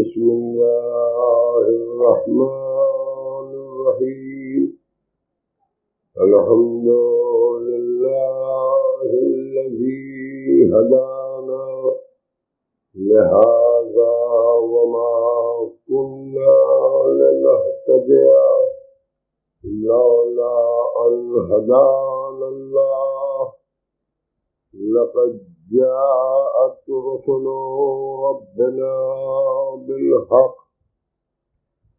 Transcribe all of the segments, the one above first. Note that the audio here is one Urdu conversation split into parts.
بسم الله الرحمن الرحيم الحمد لله الذي هدانا لهذا وما كنا لنهتدي لولا أن هدانا الله لقد جاءت رسل ربنا بالحق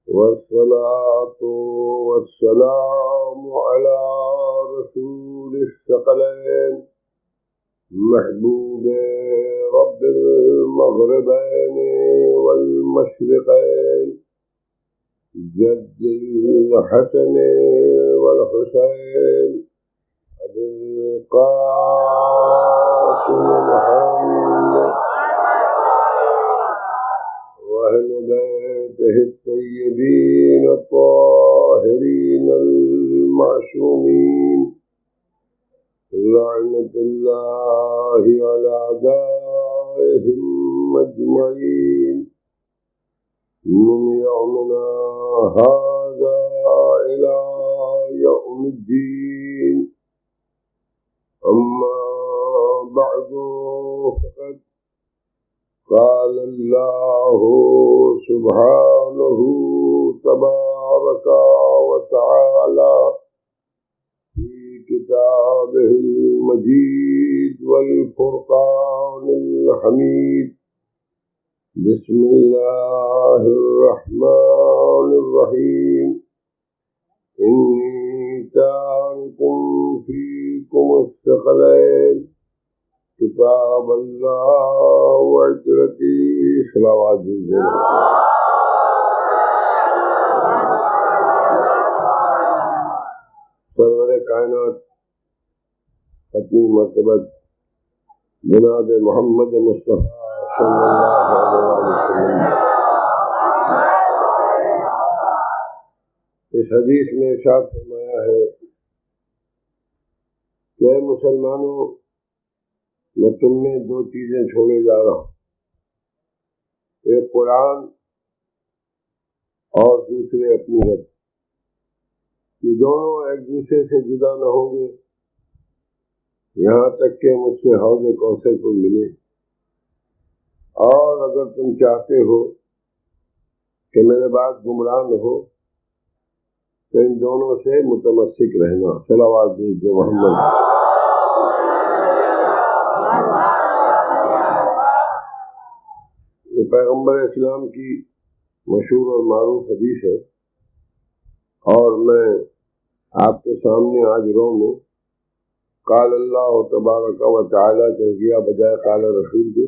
والصلاة والسلام على رسول الثقلين محبوب رب المغربين والمشرقين جد الحسن والحسين أبي القاسم محمد وأهل بيته الطيبين الطاهرين المعصومين لعنة الله على أعدائهم أجمعين من يومنا هذا إلى يوم الدين. أما بعد فقد قال الله سبحانه تبارك وتعالى في كتابه المجيد والفرقان الحميد بسم الله الرحمن الرحيم إني تارك فيكم الثقلين کتاب اللہ وعترتی صلوات سرور کائنات ختمی مرتبت جناب محمد مصطفیٰ صلی اللہ علیہ وسلم اس حدیث میں ارشاد فرمایا ہے کہ اے مسلمانوں میں تم میں دو چیزیں چھوڑے جا رہا ہوں، ایک قرآن اور دوسرے اپنی رب. یہ دونوں ایک دوسرے سے جدا نہ ہوں گے یہاں تک کہ مجھ سے حوض کوثر کو ملے. اور اگر تم چاہتے ہو کہ میرے بعد گمراہ نہ ہو تو ان دونوں سے متمسک رہنا. صلوات دیجیے محمد. یہ پیغمبر اسلام کی مشہور اور معروف حدیث ہے، اور میں آپ کے سامنے آج رو میں قال اللہ تبارک و تعالیٰ کہہ گیا بجائے قال رسول کے.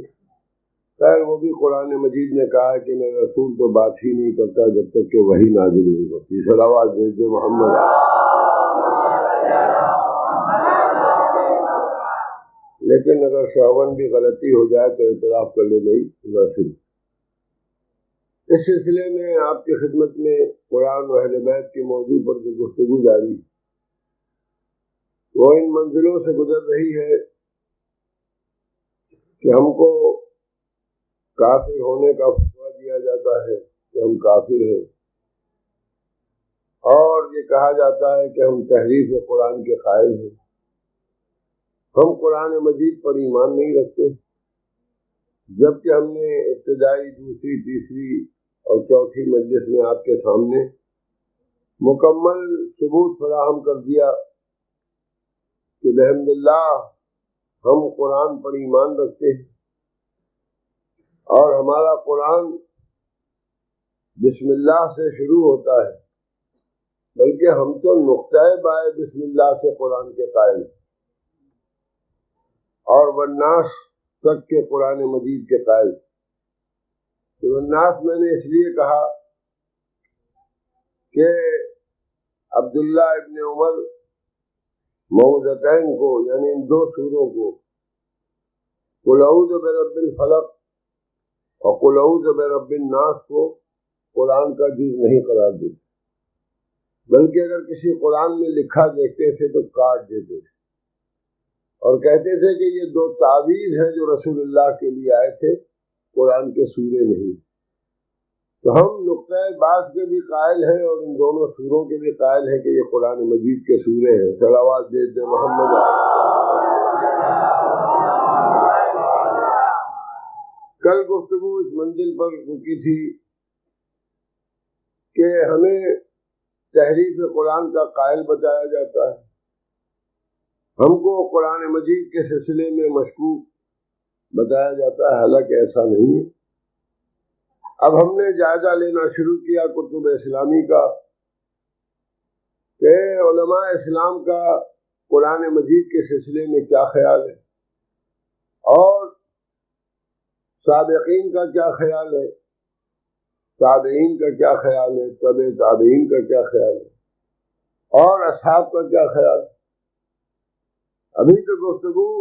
خیر وہ بھی قرآن مجید نے کہا ہے کہ میرا رسول تو بات ہی نہیں کرتا جب تک کہ وحی نازل نہیں ہوتی. صلوات دیجیے محمد. لیکن اگر شعون بھی غلطی ہو جائے تو اعتراف کر لے نہیں مناسب. اس سلسلے میں آپ کی خدمت میں قرآن و اہل بیت کے موضوع پر جو گفتگو جاری وہ ان منزلوں سے گزر رہی ہے کہ ہم کو کافر ہونے کا فتویٰ دیا جاتا ہے کہ ہم کافر ہیں، اور یہ کہا جاتا ہے کہ ہم تحریف قرآن کے قائل ہیں. ہم قرآن مجید پر ایمان نہیں رکھتے جبکہ ہم نے ابتدائی دوسری تیسری اور چوتھی مجلس میں آپ کے سامنے مکمل ثبوت فراہم کر دیا کہ بحمد اللہ ہم قرآن پر ایمان رکھتے ہیں، اور ہمارا قرآن بسم اللہ سے شروع ہوتا ہے، بلکہ ہم تو نقطۂ بائے بسم اللہ سے قرآن کے قائل ہیں، اور والناس تک کے قرآن مجید کے قائل. تو والناس میں نے اس لیے کہا کہ عبداللہ ابن عمر معوذتین کو یعنی ان دو سوروں کو قل اعوذ برب الفلق اور قل اعوذ برب الناس کو قرآن کا جز نہیں قرار دیتے، بلکہ اگر کسی قرآن میں لکھا دیکھتے تھے تو کاٹ دیتے تھے اور کہتے تھے کہ یہ دو تعویذ ہیں جو رسول اللہ کے لیے آئے تھے، قرآن کے سورے نہیں. تو ہم نقطۂ بعض کے بھی قائل ہیں اور ان دونوں سوروں کے بھی قائل ہیں کہ یہ قرآن مجید کے سورے ہیں. صلوات دے محمد. کل گفتگو اس منزل پر رکی تھی کہ ہمیں تحریف قرآن کا قائل بتایا جاتا ہے. ہم کو قرآن مجید کے سلسلے میں مشکوک بتایا جاتا ہے، حالانکہ ایسا نہیں ہے. اب ہم نے جائزہ لینا شروع کیا کتب اسلامی کا کہ علماء اسلام کا قرآن مجید کے سلسلے میں کیا خیال ہے اور سابقین کا کیا خیال ہے، تابعین کا کیا خیال ہے، تبع تابعین کا کیا خیال ہے اور اصحاب کا کیا خیال ہے. ابھی تو گفتگو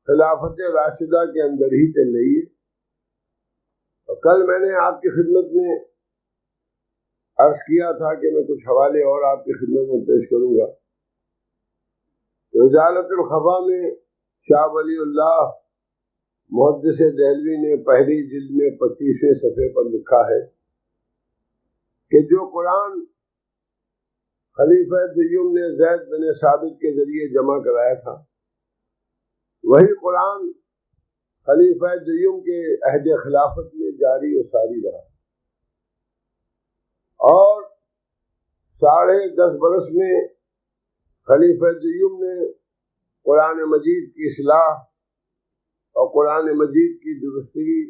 خلافت راشدہ کے اندر ہی چل رہی ہے. اور کل میں نے آپ کی خدمت میں عرض کیا تھا کہ میں کچھ حوالے اور آپ کی خدمت میں پیش کروں گا. تو ازالۃ الخفا میں شاہ ولی اللہ محدث دہلوی نے پہلی جلد میں 25ویں صفحے پر لکھا ہے کہ جو قرآن خلیفہ دیوم نے زید بن ثابت کے ذریعے جمع کرایا تھا، وہی قرآن خلیفہ دیوم کے عہد خلافت میں جاری و ساری رہا اور 10.5 برس میں خلیفہ دیوم نے قرآن مجید کی اصلاح اور قرآن مجید کی درستگی،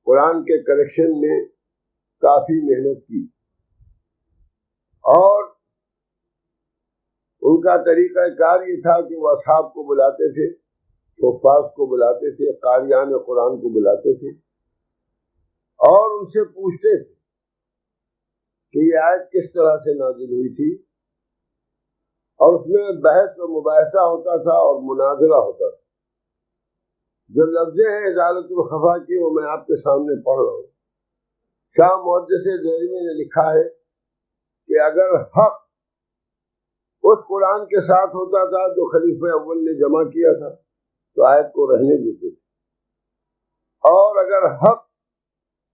قرآن کے کریکشن میں کافی محنت کی. اور ان کا طریقہ کار یہ تھا کہ وہ اصحاب کو بلاتے تھے، حفاظ کو بلاتے تھے، قاریان قرآن کو بلاتے تھے اور ان سے پوچھتے تھے کہ یہ آیت کس طرح سے نازل ہوئی تھی، اور اس میں بحث و مباحثہ ہوتا تھا اور مناظرہ ہوتا تھا. جو لفظیں ہیں ازالۃ الخفا کی وہ میں آپ کے سامنے پڑھ رہا ہوں. شاہ محدث دہلوی نے لکھا ہے کہ اگر حق اس قرآن کے ساتھ ہوتا تھا جو خلیفہ اول نے جمع کیا تھا تو آیت کو رہنے دیتے تھے، اور اگر حق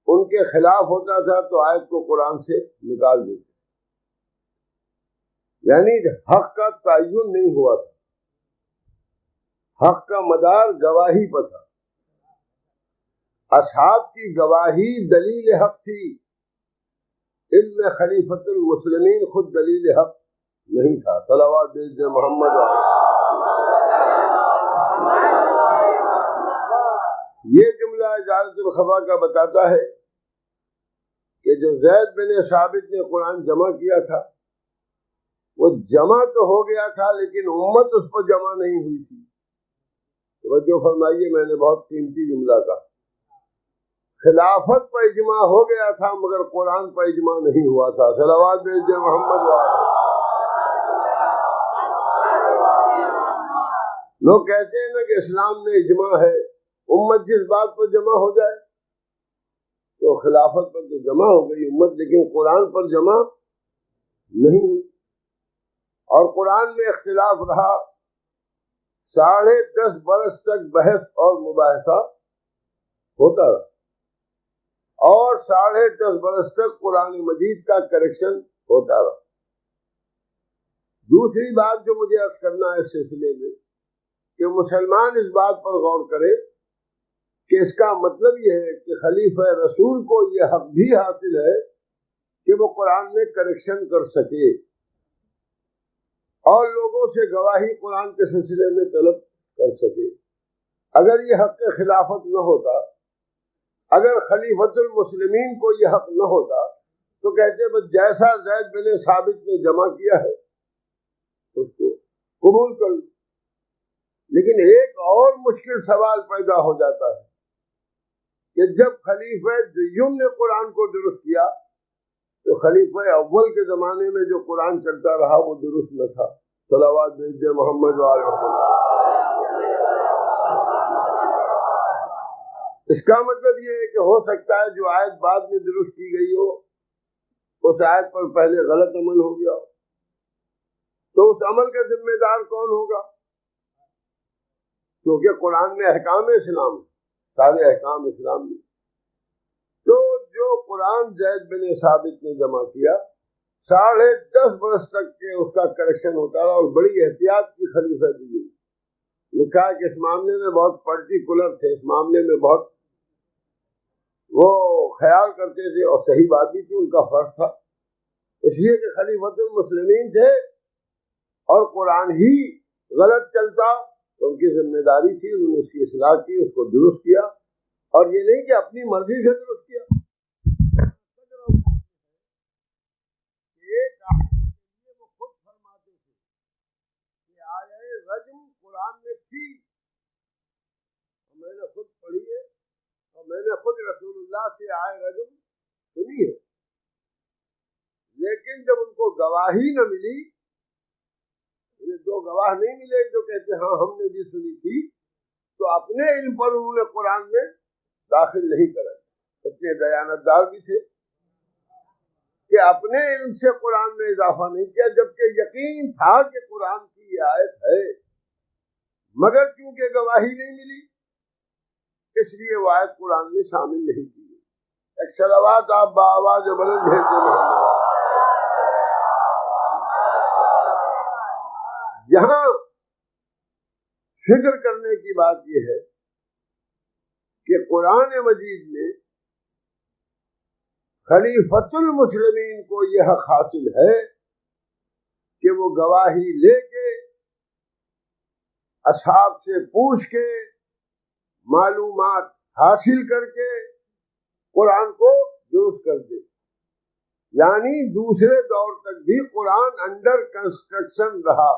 ان کے خلاف ہوتا تھا تو آیت کو قرآن سے نکال دیتے. یعنی حق کا تعین نہیں ہوا تھا، حق کا مدار گواہی پر تھا. اصحاب کی گواہی دلیل حق تھی، علم خلیفۃ المسلمین خود دلیل حق نہیں تھا. صلوات محمد. یہ جملہ ازالۃ الخفا کا بتاتا ہے کہ جو زید بن ثابت نے قرآن جمع کیا تھا وہ جمع تو ہو گیا تھا لیکن امت اس پر جمع نہیں ہوئی تھی. توجہ فرمائیے، میں نے بہت قیمتی جملہ کہا. خلافت پر اجماع ہو گیا تھا مگر قرآن پر اجماع نہیں ہوا تھا. صلوات محمد. لوگ کہتے ہیں نا کہ اسلام میں اجماع ہے، امت جس بات پر جمع ہو جائے تو خلافت پر تو جمع ہو گئی امت، لیکن قرآن پر جمع نہیں ہوئی. اور قرآن میں اختلاف رہا. 10.5 برس تک بحث اور مباحثہ ہوتا رہا اور 10.5 برس تک قرآن مجید کا کریکشن ہوتا رہا. دوسری بات جو مجھے عرض کرنا ہے اس سلسلے میں کہ مسلمان اس بات پر غور کرے کہ اس کا مطلب یہ ہے کہ خلیفہ رسول کو یہ حق بھی حاصل ہے کہ وہ قرآن میں کریکشن کر سکے اور لوگوں سے گواہی قرآن کے سلسلے میں طلب کر سکے. اگر یہ حق خلافت نہ ہوتا، اگر خلیفۃ المسلمین کو یہ حق نہ ہوتا تو کہتے بس جیسا زید بن ثابت نے جمع کیا ہے اس کو قبول کر لو. لیکن ایک اور مشکل سوال پیدا ہو جاتا ہے کہ جب خلیفہ دیوم نے قرآن کو درست کیا تو خلیفہ اول کے زمانے میں جو قرآن چلتا رہا وہ درست نہ تھا. صلوات محمد وعلیہ. اس کا مطلب یہ ہے کہ ہو سکتا ہے جو آیت بعد میں درست کی گئی ہو اس آیت پر پہلے غلط عمل ہو گیا ہو، تو اس عمل کا ذمہ دار کون ہوگا؟ کیونکہ قرآن میں احکام اسلام، سارے احکام اسلام میں. تو جو قرآن زید بن ثابت نے جمع کیا 10.5 برس تک کے اس کا کریکشن ہوتا رہا، اور بڑی احتیاط کی خلیفہ دی. لکھا ہے کہ اس معاملے میں بہت پرٹیکولر تھے، اس معاملے میں بہت وہ خیال کرتے تھے، اور صحیح بات بھی تھی، ان کا فرض تھا، اس لیے کہ خلیفۃ المسلمین تھے اور قرآن ہی غلط چلتا تو ان کی ذمہ داری تھی، انہوں نے اس کی اصلاح کی، اس کو درست کیا، اور یہ نہیں کہ اپنی مرضی سے درست کیا. وہ خود فرماتے تھے کہ آیہ رجم قرآن میں تھی، میں نے خود پڑھی ہے اور میں نے خود رسول اللہ سے آیہ رجم سنی ہے، لیکن جب ان کو گواہی نہ ملی، انہیں 2 گواہ نہیں ملے جو کہتے ہاں ہم نے بھی سنی تھی، تو اپنے علم پر انہوں نے قرآن میں داخل نہیں کرا. اتنے دیانتدار بھی تھے کہ اپنے علم سے قرآن میں اضافہ نہیں کیا، جبکہ یقین تھا کہ قرآن کی یہ آیت ہے، مگر چونکہ گواہی نہیں ملی اس لیے وہ آیت قرآن میں شامل نہیں کی. ایک صلوات آپ بآواز بلند بھیج دیں. یہاں فکر کرنے کی بات یہ ہے کہ قرآن مجید میں خلیفۃ المسلمین کو یہ حق حاصل ہے کہ وہ گواہی لے کے اصحاب سے پوچھ کے معلومات حاصل کر کے قرآن کو درست کر دے. یعنی دوسرے دور تک بھی قرآن انڈر کنسٹرکشن رہا،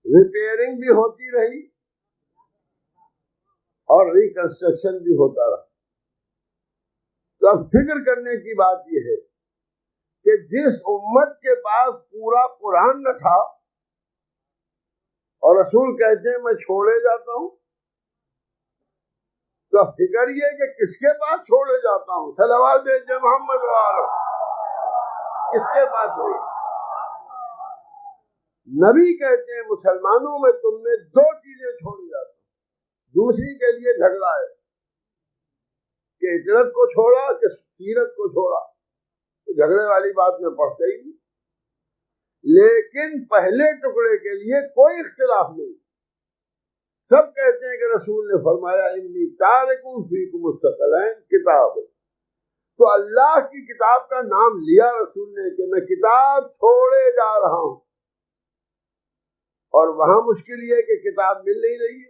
ریپیئرنگ بھی ہوتی رہی اور ریکنسٹرکشن بھی ہوتا رہا. تو اب فکر کرنے کی بات یہ ہے کہ جس امت کے پاس پورا قرآن نہ تھا اور رسول کہتے ہیں میں چھوڑے جاتا ہوں، تو اب فکر یہ کہ کس کے پاس چھوڑے جاتا ہوں. صلوات بھیجے محمد وآلہ. کس کے پاس ہوئی؟ نبی کہتے ہیں مسلمانوں میں تم نے 2 چیزیں چھوڑی جاتی ہیں. دوسری کے لیے جھگڑا ہے کہ اجرت کو چھوڑا کہ سیرت کو چھوڑا، تو جھگڑے والی بات میں پڑھتے ہی نہیں. لیکن پہلے ٹکڑے کے لیے کوئی اختلاف نہیں، سب کہتے ہیں کہ رسول نے فرمایا انی تارک فیکم الثقلین کتاب. تو اللہ کی کتاب کا نام لیا رسول نے کہ میں کتاب چھوڑے جا رہا ہوں، اور وہاں مشکل یہ کہ کتاب مل نہیں رہی ہے.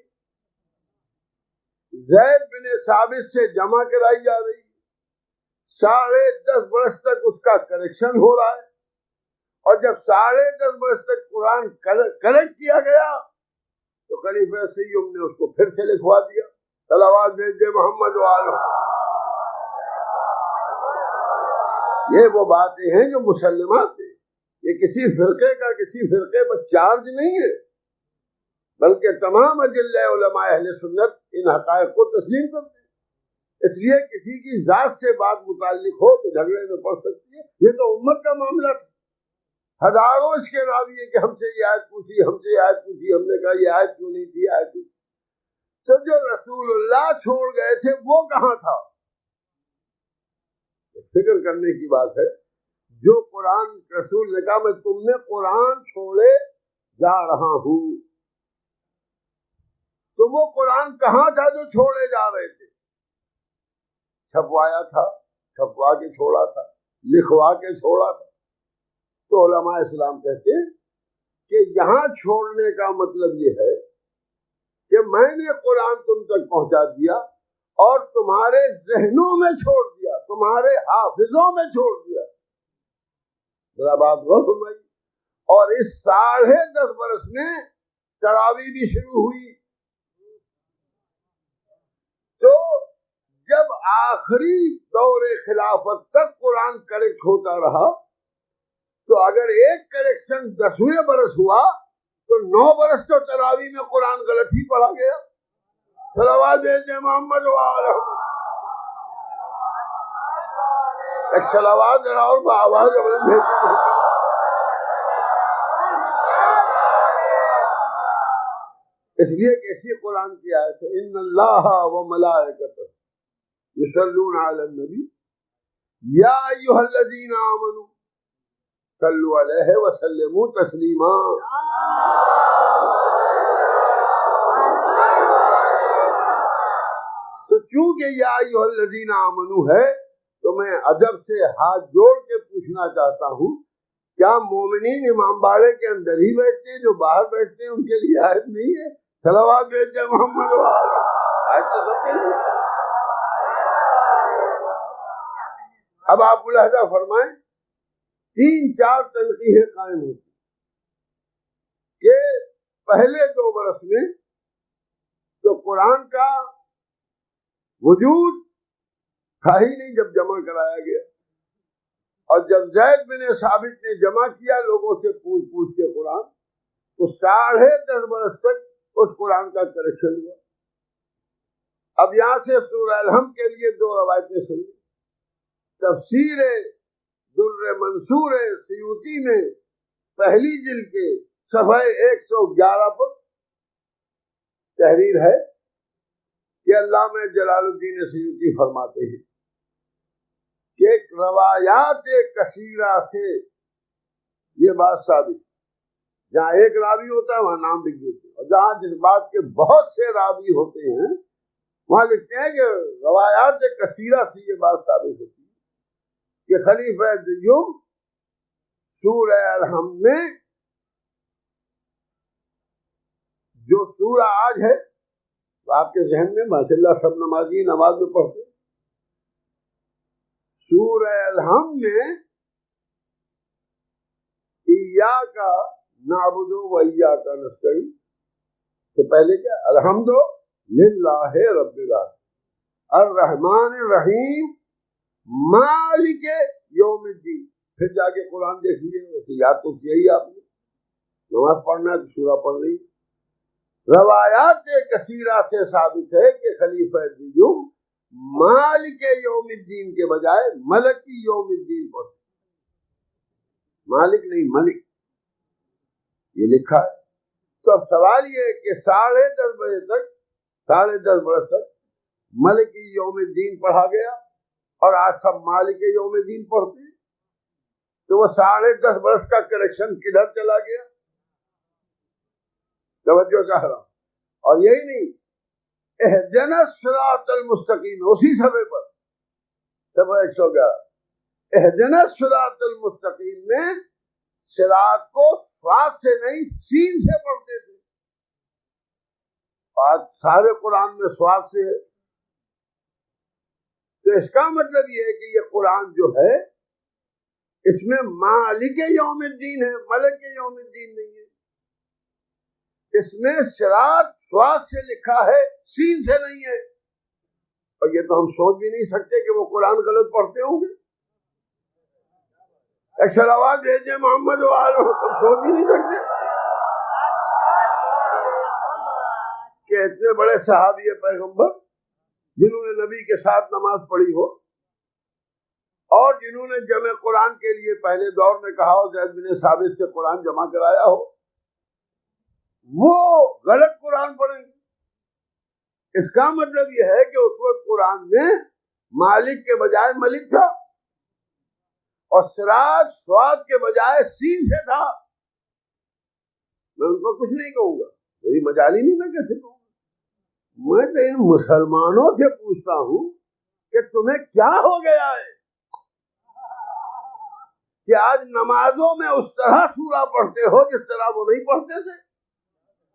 زید بن ثابت سے جمع کرائی جا رہی ہے، 10.5 برس تک اس کا کریکشن ہو رہا ہے، اور جب 10.5 برس تک قرآن کریکٹ کیا گیا تو خلیفہ سیوم نے اس کو پھر سے لکھوا دیا. صلوات بھیجے محمد وآلہ. یہ وہ باتیں ہیں جو مسلمات ہیں، یہ کسی فرقے کا کسی فرقے پر چارج نہیں ہے، بلکہ تمام اجلہ علماء اہل سنت ان حقائق کو تسلیم کرتے ہیں. اس لیے کسی کی ذات سے بات متعلق ہو تو جھگڑے میں پڑ سکتی ہے. یہ تو امت کا معاملہ تھا. ہزاروں اس کے راوی ہے کہ ہم سے یہ آیت پوچھی، ہم سے یہ آیت پوچھی، ہم نے کہا یہ آیت کیوں نہیں تھی، آیت کیوں. تو جو رسول اللہ چھوڑ گئے تھے وہ کہاں تھا؟ فکر کرنے کی بات ہے. جو قرآن رسول نے کہا میں تم نے قرآن چھوڑے جا رہا ہوں، تو وہ قرآن کہاں تھا جو چھوڑے جا رہے تھے؟ چھپوایا تھا، چھپوا کے چھوڑا تھا، لکھوا کے چھوڑا تھا. تو علماء اسلام کہتے ہیں کہ یہاں چھوڑنے کا مطلب یہ ہے کہ میں نے قرآن تم تک پہنچا دیا اور تمہارے ذہنوں میں چھوڑ دیا، تمہارے حافظوں میں چھوڑ دیا. ذرا بات غور فرمائیے. اور اس 10.5 برس میں تراویح بھی شروع ہوئی. تو جب آخری دور خلافت تک قرآن کریکٹ ہوتا رہا، تو اگر ایک کریکشن 10ویں برس ہوا تو 9 برس تو تراویح میں قرآن غلط ہی پڑھا گیا. صلوات بھیجے محمد وآلہ. ایک صلوات ذرا اور بآواز بھیجے. اس لیے کہ اسی قرآن کی آیت ہے ان اللہ و ملائکتہ یصلون علی النبی یا ایھا الذین آمنوا صلوا علیہ وسلموا تسلیما. تو چونکہ یا ایھا الذین آمنوا ہے تو میں ادب سے ہاتھ جوڑ کے پوچھنا چاہتا ہوں، کیا مومنین امام باڑے کے اندر ہی بیٹھتے ہیں؟ جو باہر بیٹھتے ہیں ان کے لیے آیت نہیں ہے؟ صلوات بھیجتے محمد وعلیہ آیت تو سب کے لیے. اب آپ ملاحظہ فرمائیں، 3-4 تنقیحیں قائم ہوتی کہ پہلے 2 برس میں تو قرآن کا وجود تھا ہی نہیں جب جمع کرایا گیا، اور جب زید بن ثابت نے جمع کیا لوگوں سے پوچھ پوچھ کے قرآن، تو 10.5 برس تک اس قرآن کا کریکشن ہوا. اب یہاں سے سورہ الحمد کے لیے 2 روایتیں سنیں. تفسیر در منصور سیوطی میں پہلی جلد کے صفحہ 111 پر تحریر ہے کہ علامہ جلال الدین سیوطی فرماتے ہیں کہ روایات کثیرہ سے یہ بات ثابت، جہاں ایک راوی ہوتا ہے وہاں نام لکھ دیتے ہیں، اور جہاں جس بات کے بہت سے راوی ہوتے ہیں وہاں لکھتے ہیں کہ روایات کثیرہ سے یہ بات ثابت ہوتی ہے کہ خلیفہ دیوم سورہ الحمد میں جو سورہ آج ہے آپ کے ذہن میں ماشاءاللہ سب نمازی نماز میں پڑھتے، سورہ الحمد میں ایاک نعبد و ایاک نستعین سے پہلے کیا؟ الحمد للہ رب العالمین الرحمن الرحیم مالک یوم الدین. پھر جا کے قرآن دیکھ لیجیے، ویسے یاد تو کیا ہی آپ نے، نماز پڑھنا ہے تو سورہ پڑھ رہی. روایات کثیرہ سے ثابت ہے کہ خلیفہ دیوم مالک یوم الدین کے بجائے ملکی یوم الدین پڑھتے، مالک نہیں ملک یہ لکھا ہے. تو اب سوال یہ ہے کہ 10:30 بجے تک 10:30 برس تک ملکی یوم الدین پڑھا گیا اور آج سب مالک یوم الدین پڑھتے ہیں، تو وہ 10:30 برس کا کریکشن کدھر چلا گیا؟ توجہ چاہ رہا ہوں. اور یہی نہیں، اہدنا الصراط المستقیم اسی صفحے پر صفحہ 111 اہدنا الصراط المستقیم میں صراط کو صاد سے نہیں سین سے پڑھتے تھے، آج سارے قرآن میں صاد سے ہے. تو اس کا مطلب یہ ہے کہ یہ قرآن جو ہے اس میں مالک یوم الدین ہے، ملک یوم الدین نہیں ہے. اس میں صراط صاد سے لکھا ہے، سین سے نہیں ہے. اور یہ تو ہم سوچ بھی نہیں سکتے کہ وہ قرآن غلط پڑھتے ہوں گے. صلوات بھیجے محمد وعلیہ، ہم سوچ بھی نہیں سکتے کہ اتنے بڑے صحابی پیغمبر جنہوں نے نبی کے ساتھ نماز پڑھی ہو اور جنہوں نے جمع قرآن کے لیے پہلے دور میں کہا ہو، زید بن ثابت سے قرآن جمع کرایا ہو، وہ غلط قرآن پڑھیں گے. اس کا مطلب یہ ہے کہ اس وقت قرآن میں مالک کے بجائے ملک تھا اور صراط صاد کے بجائے سین سے تھا. میں ان کو کچھ نہیں کہوں گا، میری مجالی نہیں، میں کیسے کہوں گا. میں تو ان مسلمانوں سے پوچھتا ہوں کہ تمہیں کیا ہو گیا ہے کہ آج نمازوں میں اس طرح سورہ پڑھتے ہو جس طرح وہ نہیں پڑھتے تھے.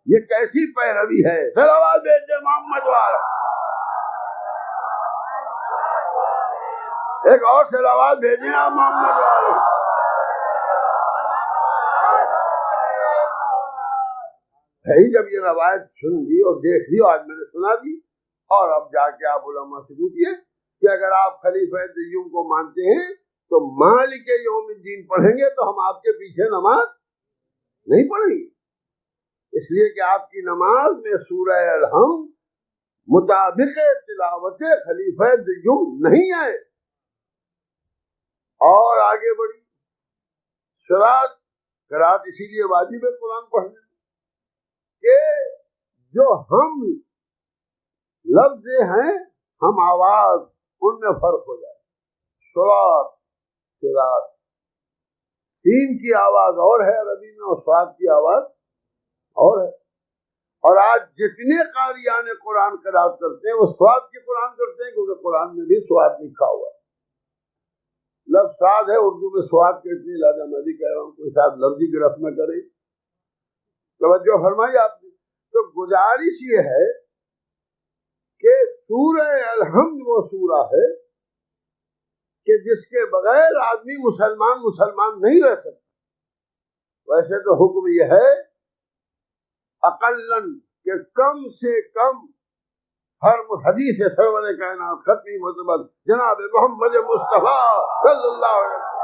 یہ کیسی پیروی ہے؟ صلوات بھیجے محمد والا. ایک اور صلوات بھیجیں آپ محمد والا. جب یہ روایت سن لی اور دیکھ لی، آج میں نے سنا دی، اور اب جا کے آپ علماء سے پوچھیے کہ اگر آپ خلیفہ دیوم کو مانتے ہیں تو مالک یوم الدین پڑھیں گے تو ہم آپ کے پیچھے نماز نہیں پڑھیں گے، اس لیے کہ آپ کی نماز میں سورہ الحمد مطابق تلاوت خلیفہ دیوم نہیں آئے. اور آگے بڑھی قرات اسی لیے واجب ہے قرآن پڑھنے کہ جو ہم لفظ ہیں، ہم آواز، ان میں فرق ہو جائے. صراط صراط، سین کی آواز اور ہے عربی میں اور صاد کی آواز اور ہے. اور آج جتنے قاریان قرآن قرات کرتے ہیں وہ صاد کی قرآن کرتے ہیں، کیونکہ قرآن میں بھی صاد لکھا ہوا ہے. لفظ صاد ہے، اردو میں صاد کہتے ہیں، لہٰذا میں بھی کہہ رہا ہوں کوئی صاحب لفظی گرفت نہ کرے. توجہ فرمائی آپ نے. تو گزارش یہ ہے کہ سورہ الحمد وہ سورہ ہے کہ جس کے بغیر آدمی مسلمان نہیں رہ سکتا. ویسے تو حکم یہ ہے اقلن کہ کم سے کم ہر حدیث سرور کائنات ختمی معتبر جناب محمد مصطفیٰ صلی اللہ علیہ وسلم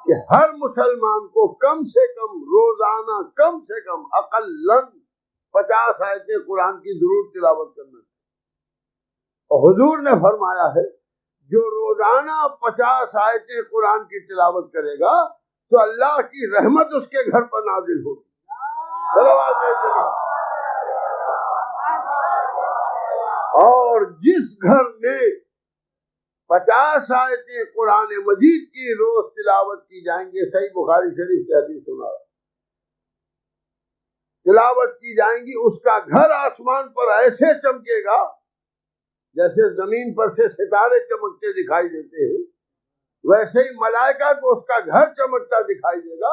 کہ ہر مسلمان کو کم سے کم روزانہ کم سے کم اقلن 50 آیتیں قرآن کی ضرور تلاوت کرنا ہے. اور حضور نے فرمایا ہے جو روزانہ 50 آیتیں قرآن کی تلاوت کرے گا تو اللہ کی رحمت اس کے گھر پر نازل ہوگی. اور جس گھر میں 50 آیتیں قرآن مجید کی روز تلاوت کی جائیں گے، صحیح بخاری شریف سے حدیث سنا تلاوت کی جائیں گی، اس کا گھر آسمان پر ایسے چمکے گا جیسے زمین پر سے ستارے چمکتے دکھائی دیتے ہیں، ویسے ہی ملائکہ کو اس کا گھر چمکتا دکھائی دے گا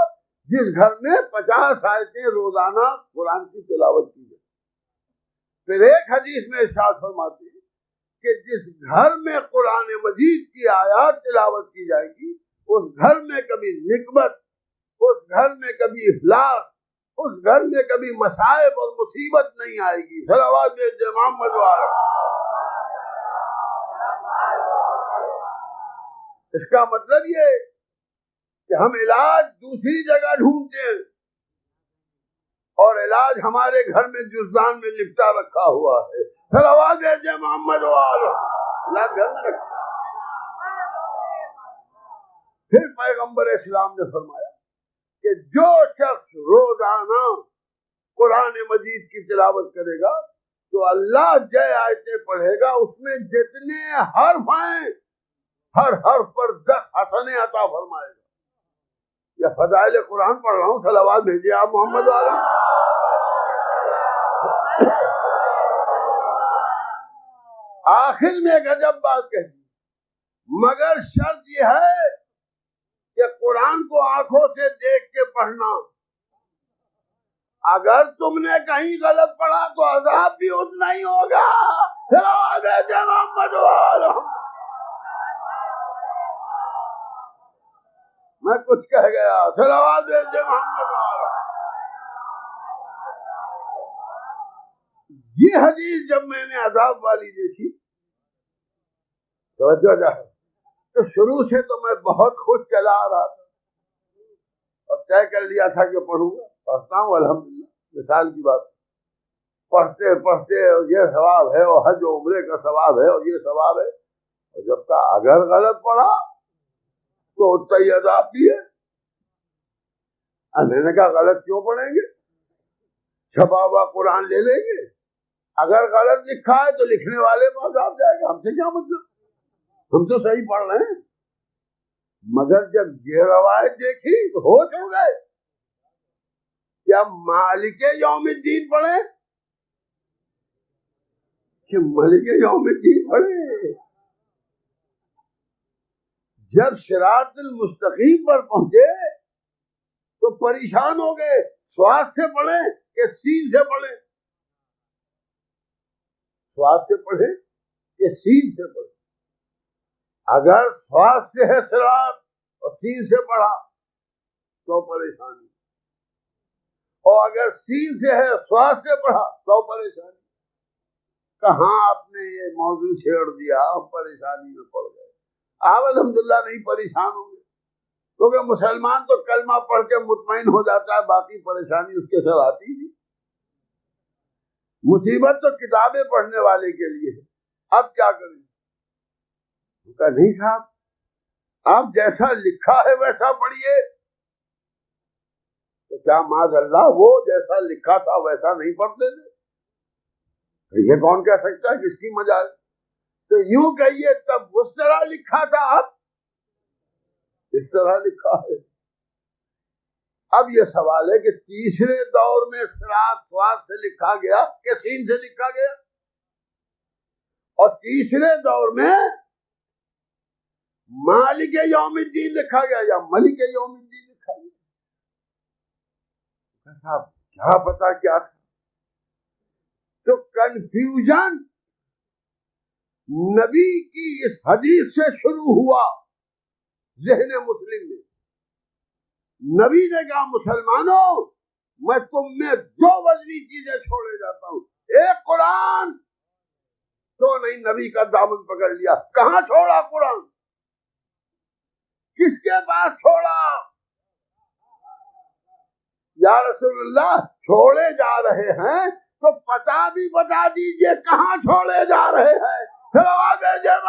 جس گھر میں 50 آیتیں روزانہ قرآن کی تلاوت کی جائے. پھر ایک حدیث میں ارشاد فرماتے ہیں کہ جس گھر میں قرآن مجید کی آیات تلاوت کی جائے گی اس گھر میں کبھی نکبت، اس گھر میں کبھی افلاس، اس گھر میں کبھی مصائب اور مصیبت نہیں آئے گی. صلوات محمد وعلی. اس کا مطلب یہ کہ ہم علاج دوسری جگہ ڈھونڈتے ہیں اور علاج ہمارے گھر میں جزدان میں لپٹا رکھا ہوا ہے. صلوات محمد وعلی. اللہ گھر میں رکھا. پھر پیغمبر اسلام نے فرمایا کہ جو شخص روزانہ قرآن مجید کی تلاوت کرے گا تو اللہ جے آیتیں پڑھے گا، اس میں جتنے حرف ہیں ہر حرف پر 10 حسنیں عطا فرمائے گا. یہ فضائل قرآن پڑھ رہا ہوں، صلوات بھیجیے آپ محمد والا. آخر میں ایک عجب بات کہہ دی، مگر شرط یہ ہے کہ قرآن کو آنکھوں سے دیکھ کے پڑھنا. اگر تم نے کہیں غلط پڑھا تو عذاب بھی اتنا ہی ہوگا. محمد والا. میں کچھ کہہ گیا. صلوات محمد والا. یہ حدیث جب میں نے عذاب والی دیکھی تو شروع سے تو میں بہت خوش چلا آ رہا تھا اور طے کر لیا تھا کہ پڑھوں گا. پڑھتا ہوں الحمدللہ. مثال کی بات، پڑھتے پڑھتے یہ ثواب ہے اور حج و عمرے کا ثواب ہے اور یہ ثواب ہے، اور جب کا اگر غلط پڑھا تو اتنا ہی عذاب بھی ہے. میں نے کہا غلط کیوں پڑھیں گے، چھپا ہوا قرآن لے لیں گے. اگر غلط لکھا ہے تو لکھنے والے کو عذاب جائے گا، ہم سے کیا مطلب، ہم تو صحیح پڑھ رہے ہیں. مگر جب یہ روایت دیکھی تو ہوش ہو گئے. کیا مالک یوم الدین پڑھیں کہ ملک یوم الدین پڑھیں؟ جب صراط المستقیم پر پہنچے تو پریشان ہو گئے. سواد سے پڑھیں کہ سین سے پڑھیں؟ سواد سے پڑھیں کہ سین سے پڑھیں؟ اگر سواد سے ہے صراط اور سین سے پڑھا تو پریشانی، اور اگر سین سے ہے سواد سے پڑھا تو پریشانی. کہاں آپ نے یہ موضوع چھیڑ دیا، ہم پریشانی میں پڑ گئے. آپ الحمدللہ نہیں پریشان ہوں گے، کیونکہ مسلمان تو کلمہ پڑھ کے مطمئن ہو جاتا ہے، باقی پریشانی اس کے ساتھ آتی نہیں. مصیبت تو کتابیں پڑھنے والے کے لیے ہے. اب کیا کریں؟ کہا نہیں صاحب، آپ جیسا لکھا ہے ویسا پڑھیے. تو کیا معاذ اللہ وہ جیسا لکھا تھا ویسا نہیں پڑھتے تھے؟ یہ کون کہہ سکتا ہے، کس کی مجال؟ تو یوں کہیے تب اس طرح لکھا تھا، اب اس طرح لکھا ہے۔ اب یہ سوال ہے کہ تیسرے دور میں صراط سواد سے لکھا گیا کہ سین سے لکھا گیا؟ اور تیسرے دور میں مالک یوم الدین لکھا گیا یا ملک یوم الدین لکھا گیا؟ صاحب کیا پتا کیا تھا؟ تو کنفیوژن نبی کی اس حدیث سے شروع ہوا ذہن مسلم میں۔ نبی نے کہا مسلمانوں میں تم میں دو وزنی چیزیں چھوڑے جاتا ہوں، ایک قرآن تو نہیں، نبی کا دامن پکڑ لیا۔ کہاں چھوڑا قرآن؟ کس کے پاس چھوڑا؟ یا رسول اللہ چھوڑے جا رہے ہیں تو پتا بھی بتا دیجئے کہاں چھوڑے جا رہے ہیں۔ محمد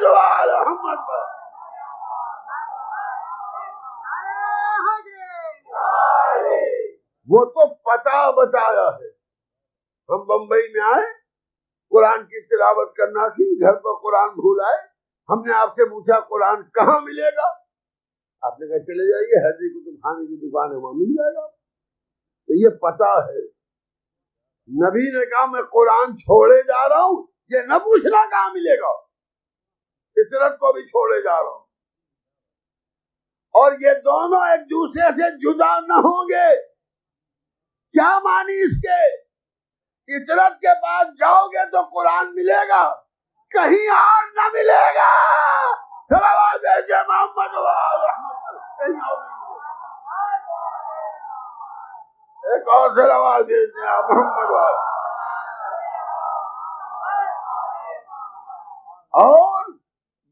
محمد محمد وہ تو پتا بتایا ہے۔ ہم بمبئی میں آئے، قرآن کی تلاوت کرنا تھی، گھر پر قرآن بھول آئے، ہم نے آپ سے پوچھا قرآن کہاں ملے گا؟ آپ نے کہا چلے جائیے حیدری کتب خانے کی دکان ہے، وہاں مل جائے گا۔ تو یہ پتا ہے۔ نبی نے کہا میں قرآن چھوڑے جا رہا ہوں، یہ نہ پوچھنا کہاں ملے گا، فطرت کو بھی چھوڑے جا رہا ہوں، اور یہ دونوں ایک دوسرے سے جدا نہ ہوں گے۔ کیا معنی اس کے؟ فطرت کے پاس جاؤ گے تو قرآن ملے گا، کہیں اور نہ ملے گا۔ صلوات محمد کہیں اور نہیں ملے گا۔ ایک اور صلوات محمد اور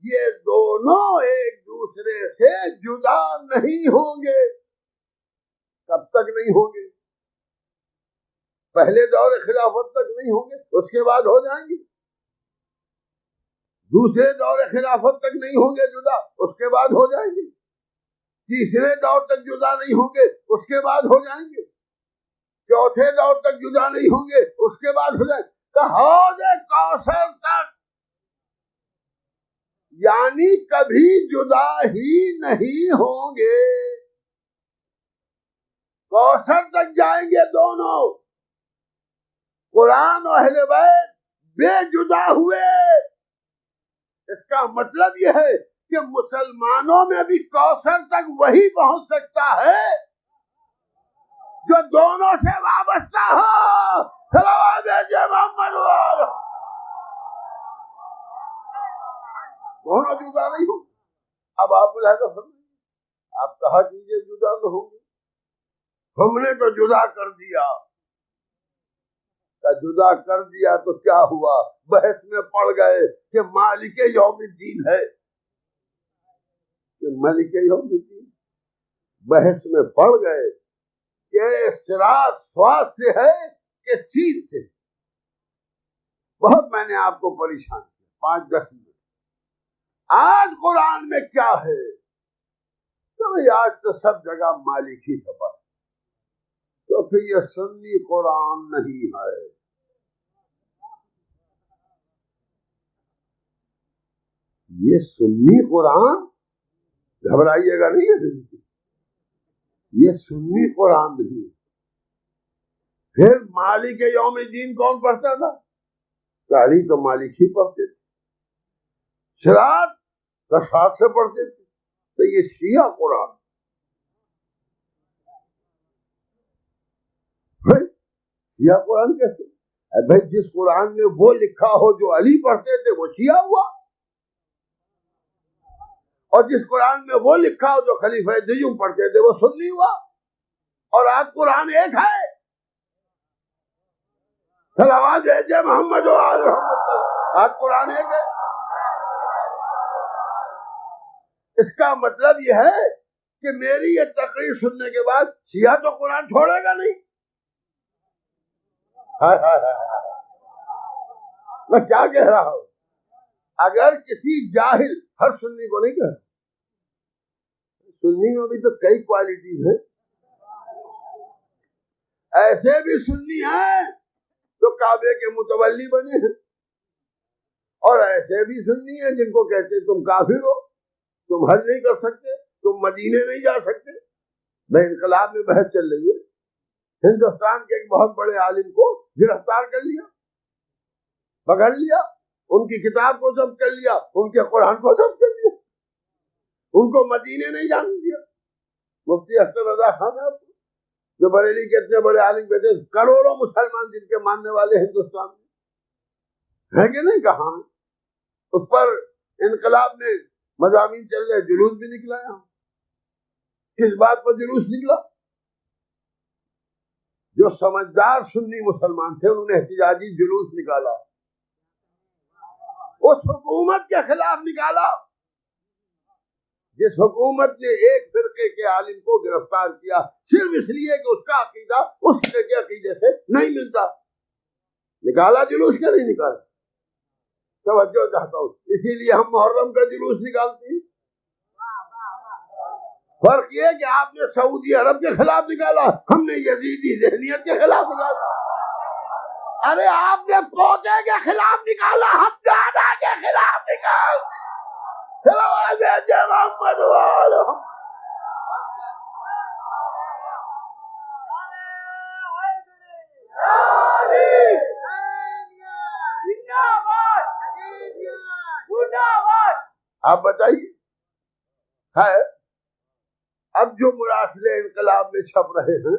یہ دونوں ایک دوسرے سے جدا نہیں ہوں گے۔ کب تک نہیں ہوں گے؟ پہلے دور خلافت تک نہیں ہوں گے، اس کے بعد ہو جائیں گے۔ دوسرے دور خلافت تک نہیں ہوں گے جدا، اس کے بعد ہو جائیں گے۔ تیسرے دور تک جدا نہیں ہوں گے، اس کے بعد ہو جائیں گے۔ چوتھے دور تک جدا نہیں ہوں گے، اس کے بعد ہو جائیں گے۔ حوض کوثر تک یعنی کبھی جدا ہی نہیں ہوں گے، کوثر تک جائیں گے دونوں۔ قرآن و اہل بیت بے جدا ہوئے، اس کا مطلب یہ ہے کہ مسلمانوں میں بھی کوثر تک وہی پہنچ سکتا ہے جو دونوں سے وابستہ ہو۔ صلوات محمد دونوں جدا نہیں ہوں۔ اب آپ لہذا سمجھیں، آپ کہا کیجئے جدا تو ہوں گے، ہم نے تو جدا کر دیا۔ جدا کر دیا تو کیا ہوا؟ بحث میں پڑ گئے کہ مالک یوم الدین ہے، کہ مالک یوم الدین، بحث میں پڑ گئے کہ صراط سواد سے ہے کہ سین سے۔ بہت میں نے آپ کو پریشان کیا 5-10 منٹ۔ آج قرآن میں کیا ہے؟ تو آج تو سب جگہ مالک ہی چھپا، تو پھر یہ سنی قرآن نہیں ہے۔ یہ سنی قرآن، گھبرائیے گا نہیں ہے، یہ سنی قرآن نہیں۔ پھر مالک یوم الدین کون پڑھتا تھا؟ قاری تو مالک ہی پڑھتے تھے، صراط کا ساتھ سے پڑھتے تھے۔ تو یہ شیعہ قرآن، شیعہ قرآن کیسے؟ بھائی جس قرآن میں وہ لکھا ہو جو علی پڑھتے تھے وہ شیعہ ہوا، اور جس قرآن میں وہ لکھا ہو جو خلیفہ دیوم پڑھتے تھے وہ سنی ہوا۔ اور آج قرآن ایک ہے۔ صلوات محمد و آل محمد، آج قرآن ایک ہے۔ اس کا مطلب یہ ہے کہ میری یہ تقریر سننے کے بعد شیعہ تو قرآن چھوڑے گا نہیں۔ میں کیا کہہ رہا ہوں؟ اگر کسی جاہل، ہر سنی کو نہیں کہہ، سنی میں بھی تو کئی کوالٹیز ہیں، ایسے بھی سنی ہیں تو کعبے کے متولی بنے ہیں، اور ایسے بھی سنی ہیں جن کو کہتے تم کافر ہو، تم حج نہیں کر سکتے، تم مدینے نہیں جا سکتے۔ میں انقلاب میں بحث چل رہی ہے، ہندوستان کے ایک بہت بڑے عالم کو گرفتار کر لیا، پکڑ لیا، ان کی کتاب کو ضبط کر لیا، ان کے قرآن کو ضبط کر لیا، ان کو مدینے نہیں جانے دیا۔ مفتی اختر رضا خان ہے جو بریلی کے اتنے بڑے عالم بیٹھے، کروڑوں مسلمان جن کے ماننے والے ہندوستان میں ہے کہ نہیں، کہاں اس پر انقلاب میں مضامین چل رہے، جلوس بھی نکلا ہے۔ کس بات پر جلوس نکلا؟ جو سمجھدار سنی مسلمان تھے انہوں نے احتجاجی جلوس نکالا، اس حکومت کے خلاف نکالا جس حکومت نے ایک فرقے کے عالم کو گرفتار کیا صرف اس لیے کہ اس کا عقیدہ اس فرقے کے عقیدے سے نہیں ملتا۔ نکالا جلوس، کیا نہیں نکالا؟ توجہ چاہتا ہوں، اسی لیے ہم محرم کا جلوس نکالتے ہیں۔ فرق یہ کہ آپ نے سعودی عرب کے خلاف نکالا، ہم نے یزیدی ذہنیت کے خلاف نکالا۔ ارے آپ نے پودے کے خلاف نکالا، ہم دادا کے خلاف نکال۔ محمد والو آپ بتائیے ہے اب جو مراسلے انقلاب میں چھپ رہے ہیں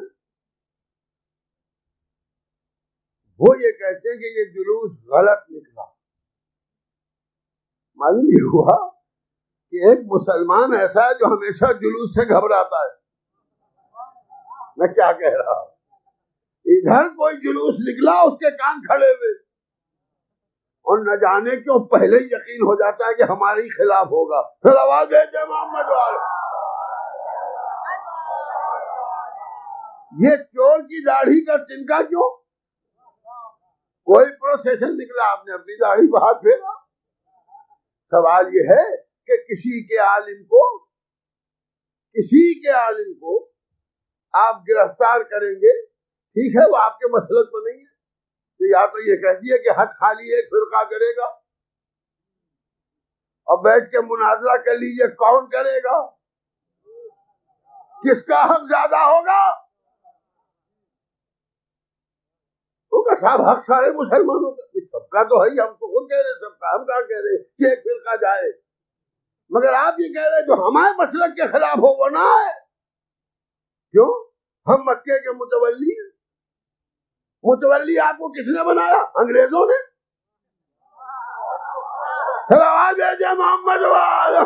وہ یہ کہتے ہیں کہ یہ جلوس غلط نکلا۔ معلوم یہ ہوا کہ ایک مسلمان ایسا ہے جو ہمیشہ جلوس سے گھبراتا ہے۔ میں کیا کہہ رہا ہوں، ادھر کوئی جلوس نکلا اس کے کان کھڑے ہوئے، اور نہ جانے کیوں پہلے ہی یقین ہو جاتا ہے کہ ہمارے خلاف ہوگا۔ پھر آواز دیتے محمد والے۔ یہ چور کی داڑھی کا تنکا کیوں؟ کوئی پروسیسن نکلا، آپ نے اپنی داڑھی پہ ہاتھ پھیرا۔ سوال یہ ہے کہ کسی کے عالم کو آپ گرفتار کریں گے، ٹھیک ہے وہ آپ کے مسلک میں نہیں ہے، تو یا تو یہ کہہ دیے کہ حق خالی ایک فرقہ کرے گا اور بیٹھ کے مناظرہ کر لیجئے کون کرے گا، کس کا حق زیادہ ہوگا۔ صاحب حق سارے مسلمانوں کا، سب کا تو ہے ہی، ہم تو خود کہہ رہے سب کا، ہم کہاں کہہ رہے کہ ایک فرقہ جائے، مگر آپ یہ کہہ رہے جو ہمارے مسلک کے خلاف ہو وہ نہ ہے۔ کیوں؟ ہم مکے کے متولی ہیں۔ متولی آپ کو کس نے بنایا؟ انگریزوں نے۔ محمد والو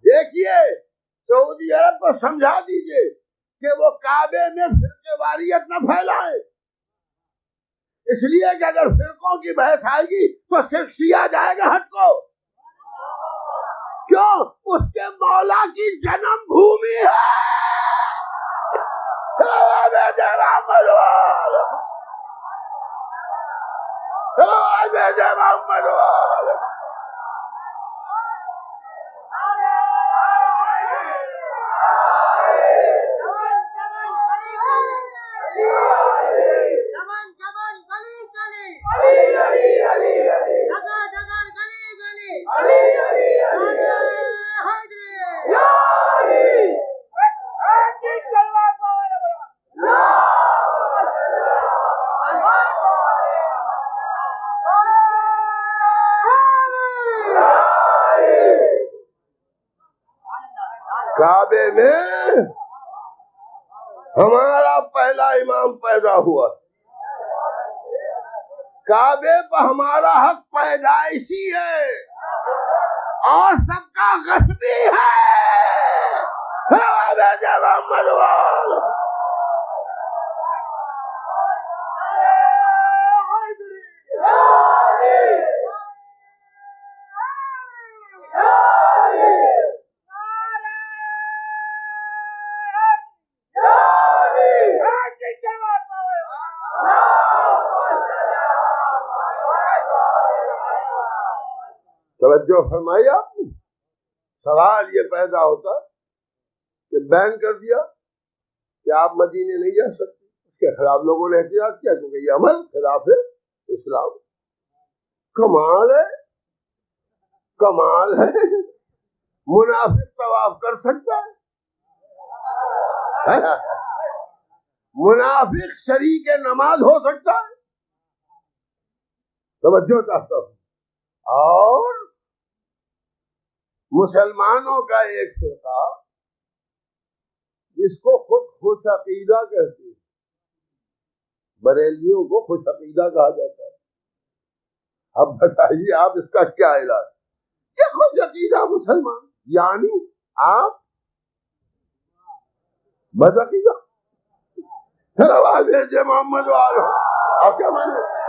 دیکھیے، سعودی عرب کو سمجھا دیجئے کہ وہ کعبے میں فرقے واریت نہ پھیلائے، اس لیے کہ اگر فرقوں کی بحث آئے گی تو صرف شیعہ جائے گا حج کو۔ کیوں؟ اس کے مولا کی جنم بھومی ہے۔ محمد والو کعبے میں ہمارا پہلا امام پیدا ہوا، کعبے پہ ہمارا حق پیدائشی ہے اور سب کا غصبی ہے۔ محمد والو توجہ فرمائی آپ نے۔ سوال یہ پیدا ہوتا کہ بین کر دیا کہ آپ مدینے نہیں جا سکتے، اس کے خلاف لوگوں نے احتجاج کیا کیونکہ یہ عمل خلاف ہے اسلام۔ کمال ہے، کمال ہے، منافق طواف کر سکتا ہے؟ منافق شریک نماز ہو سکتا ہے؟ توجہ چاہتا ہوں۔ اور مسلمانوں کا ایک فرقہ جس کو خود خوش عقیدہ کہتے ہیں، بریلیوں کو خوش عقیدہ کہا جاتا ہے۔ اب بتائیے آپ اس کا کیا علاج؟ یہ خوش عقیدہ مسلمان یعنی آپ بد عقیدہ؟ محمد والے آپ کیا مانے؟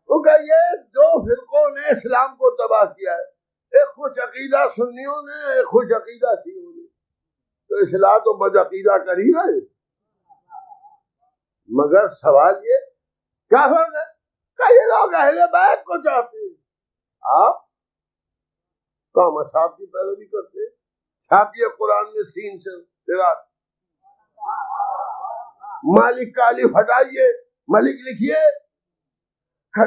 کیونکہ یہ دو فرقوں نے اسلام کو تباہ کیا ہے، ایک خوش عقیدہ سنیوں نے، ایک خوش عقیدہ شیعوں نے۔ تو اصلاح تو بد عقیدہ کر ہی رہے، مگر سوال یہ کیا فرق ہے کہ یہ لوگ اہل بیت کو چاہتے ہیں، آپ کام اصحاب کی پیروی کرتے ہیں۔ چھاپیے قرآن میں سین سے تیرات، مالک کا الف ہٹائیے، ملک لکھیے۔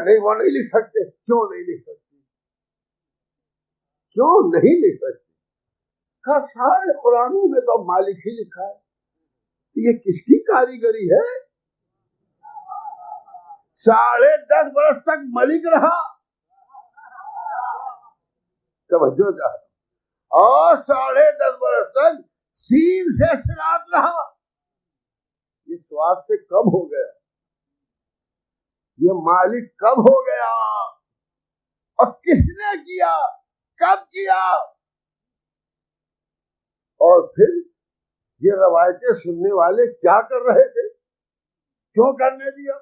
نہیں وہ نہیں لکھ سکتے۔ کیوں نہیں لکھ سکتے؟ کیوں نہیں لکھ سکتے؟ سارے قرآنوں میں تو مالک ہی لکھا ہے، یہ کس کی کاریگری ہے؟ 10.5 برس تک ملک رہا، توجہ چاہتا، اور 10.5 برس تک سین سے صراط رہا۔ یہ سواد سے کب ہو گیا؟ یہ مالک کب ہو گیا؟ اور کس نے کیا؟ کب کیا؟ اور پھر یہ روایتیں سننے والے کیا کر رہے تھے؟ کیوں کرنے دیا؟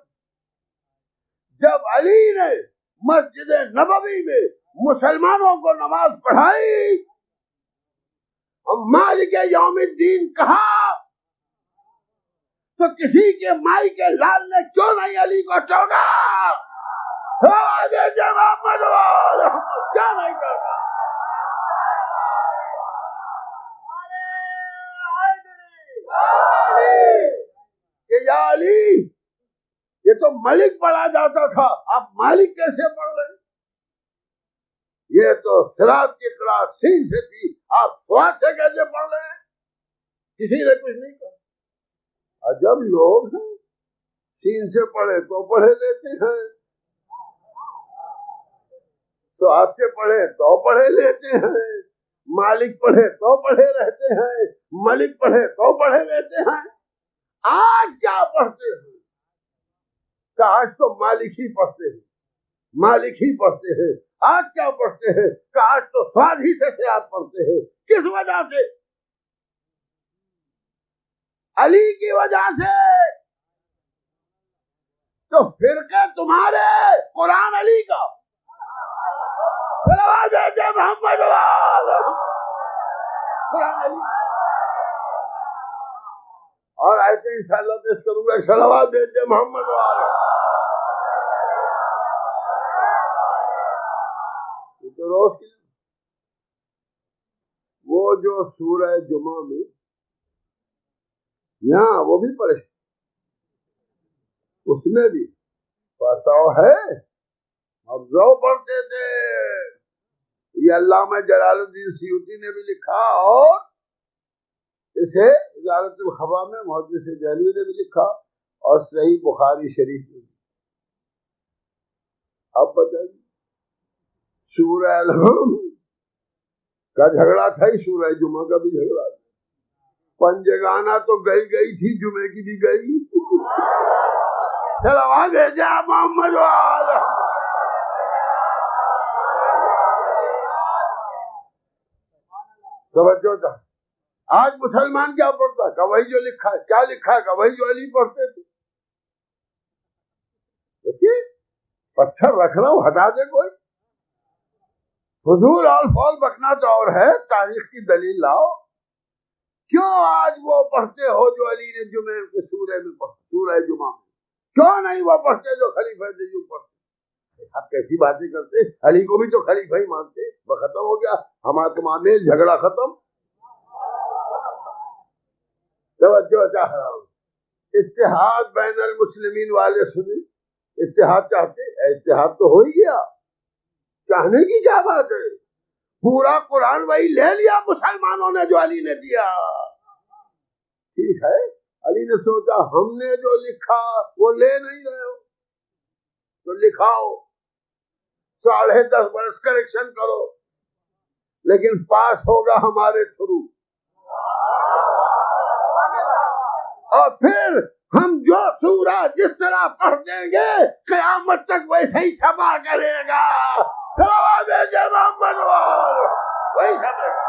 جب علی نے مسجد نبوی میں مسلمانوں کو نماز پڑھائی اور مالک یوم الدین کہا تو کسی کے مائی کے لال نے کیوں نہیں علی کو ٹوکا؟ کیا نہیں ٹوکا؟ کہ یا علی یہ تو ملک پڑھا جاتا تھا، آپ مالک کیسے پڑھ رہے؟ یہ تو صراط کی قرآن سین سے تھی، آپ سواد سے کیسے پڑھ رہے ہیں؟ کسی نے کچھ نہیں کہا۔ عجب لوگ ہیں، سین سے پڑھے تو پڑھے لیتے ہیں، سواد سے پڑھے تو پڑھے لیتے ہیں، مالک پڑھے تو پڑھے رہتے ہیں، ملک پڑھے تو پڑھے لیتے ہیں۔ آج کیا پڑھتے ہیں؟ کہ آج تو مالک ہی پڑھتے ہیں، مالک ہی پڑھتے ہیں۔ آج کیا پڑھتے ہیں؟ کہ آج تو سواد ہی سے سیاد پڑھتے ہیں۔ کس وجہ سے؟ علی کی وجہ سے۔ تو فرقے تمہارے، قرآن علی کا، صلوات بھیجے محمد والے، قرآن علی، اور ایسے انشاءاللہ پیش کروں گا، صلوات بھیجے محمد والے۔ یہ تو روز کی وہ جو سورہ جمعہ میں یہاں وہ بھی پڑھے، اس میں بھی پڑھتا ہے، افزو پڑھتے تھے۔ یہ علامہ جلال الدین سیوطی نے بھی لکھا، اور اسے اجازت الخفا میں محدث دہلوی نے بھی لکھا، اور صحیح بخاری شریف میں بھی۔ اب بتائیے سورہ الحمد کا جھگڑا تھا ہی، سورہ جمعہ کا بھی جھگڑا تھا۔ پنجگانا تو گئی تھی، جمعے کی بھی گئی۔ چلو آگے جا محمد والے۔ توجہ تھا۔ آج مسلمان کیا پڑھتا ہے؟ کہ وہی جو لکھا ہے۔ کیا لکھا ہے؟ کہ وہی جو علی پڑھتے تھے۔ دیکھیے پتھر رکھ رہا ہوں، ہٹا دے کوئی۔ فضول اور فول بکنا تو اور ہے، تاریخ کی دلیل لاؤ۔ کیوں آج وہ پڑھتے ہو جو علی نے جمعے کے سورہ میں پڑھا، سورہ جمعہ میں؟ کیوں نہیں وہ پڑھتے جو خلیفہ دیوب پڑھتے؟ آپ کیسی باتیں کرتے؟ علی کو بھی تو خلیفہ ہی مانتے۔ وہ ختم ہو گیا ہمارا تمہارا میل، جھگڑا ختم۔ توجہ چاہ رہا ہوں، اتحاد بین المسلمین والے سنیں، اتحاد چاہتے، اتحاد تو ہو ہی گیا، چاہنے کی کیا بات ہے؟ پورا قرآن وہی لے لیا مسلمانوں نے جو علی نے دیا، ٹھیک ہے، علی نے سوچا ہم نے جو لکھا وہ لے نہیں رہے ہو تو لکھاؤ، 10.5 برس کریکشن کرو، لیکن پاس ہوگا ہمارے تھرو، اور پھر ہم جو سورہ جس طرح پڑھ دیں گے قیامت تک ویسے ہی چھپا کرے گا، محمد وہی چھپے گا۔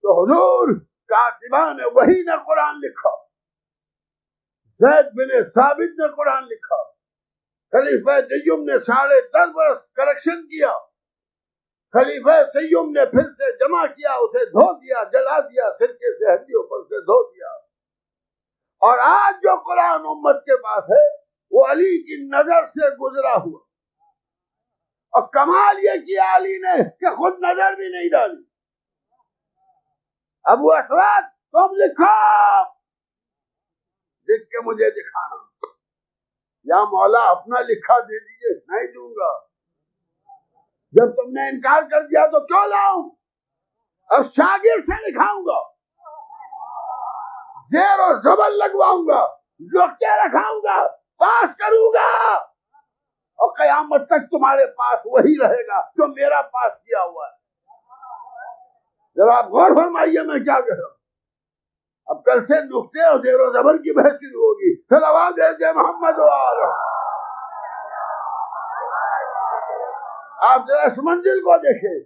تو حضور کاتبان وحی نے قرآن لکھا، زید بن ثابت نے قرآن لکھا، خلیفہ دیوم نے 10.5 برس کریکشن کیا، خلیفہ سیوم نے پھر سے جمع کیا، اسے دھو دیا، جلا دیا، سرکے سے ہڈیوں پر سے دھو دیا، اور آج جو قرآن امت کے پاس ہے وہ علی کی نظر سے گزرا ہوا، اور کمال یہ کیا علی نے کہ خود نظر بھی نہیں ڈالی۔ ابو اسود تم لکھو، لکھ کے مجھے دکھانا، یا مولا اپنا لکھا دے دیجئے، نہیں دوں گا، جب تم نے انکار کر دیا تو کیوں لاؤں؟ اب شاگرد سے لکھاؤں گا، زیر و زبر لگواؤں گا، نقطے رکھاؤں گا، پاس کروں گا، اور قیامت تک تمہارے پاس وہی رہے گا جو میرا پاس کیا ہوا ہے۔ جب آپ غور فرمائیے میں کیا کہہ رہا ہوں، اب کل سے نقطے اور زیر و زبر کی بحث شروع ہوگی، پھر آواز دے محمد وآلہ۔ آپ ذرا اس منزل کو دیکھیں،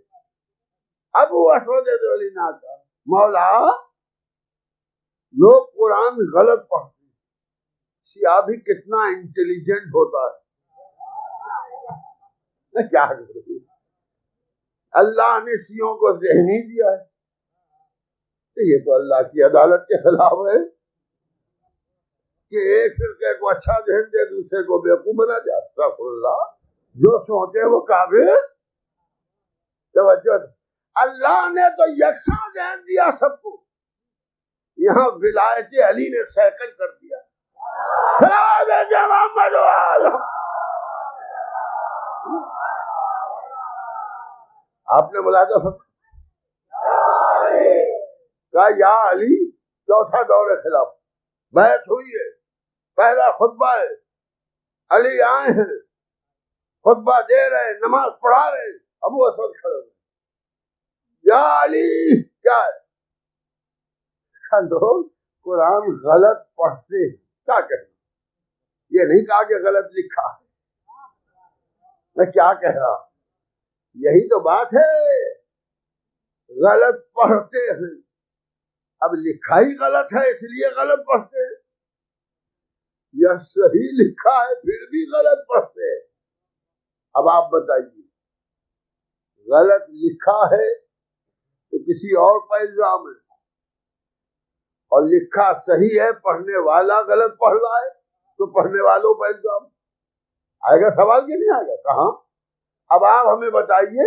ابو اسود دہلوی نے کہا مولا لوگ قرآن غلط پڑھتے ہیں، شیعہ بھی کتنا انٹیلیجنٹ ہوتا ہے، میں کیا کروں؟ اللہ نے شیعوں کو ذہنی دیا ہے، یہ تو اللہ کی عدالت کے خلاف ہے کہ ایک فرقے کو اچھا ذہن دے دوسرے کو بیوقوف بنا جائے۔ استغفر اللہ، جو سوچے وہ کافر۔ توجہ، اللہ نے تو یکساں ذہن دیا سب کو، یہاں ولایت علی نے سائیکل کر دیا۔ محمد آپ نے ملاحظہ کہا یا علی، چوتھا دور خلاف بیعت ہوئی ہے، پہلا خطبہ ہے، علی آئے ہیں، خطبہ دے رہے، نماز پڑھا رہے، ابو اسود کھڑے ہوئے، یا علی کیا ہے؟ لوگ قرآن غلط پڑھتے ہیں، کیا کہیں؟ یہ نہیں کہا کہ غلط لکھا ہے، میں کیا کہہ رہا ہوں، یہی تو بات ہے، غلط پڑھتے ہیں، اب لکھا ہی غلط ہے اس لیے غلط پڑھتے ہیں، یا صحیح لکھا ہے پھر بھی غلط پڑھتے ہیں؟ اب آپ بتائیے، غلط لکھا ہے تو کسی اور کا الزام ہے، اور لکھا صحیح ہے پڑھنے والا غلط پڑھ رہا ہے تو پڑھنے والوں کا الزام آئے گا؟ سوال کی نہیں آئے گا؟ کہاں؟ اب آپ ہمیں بتائیے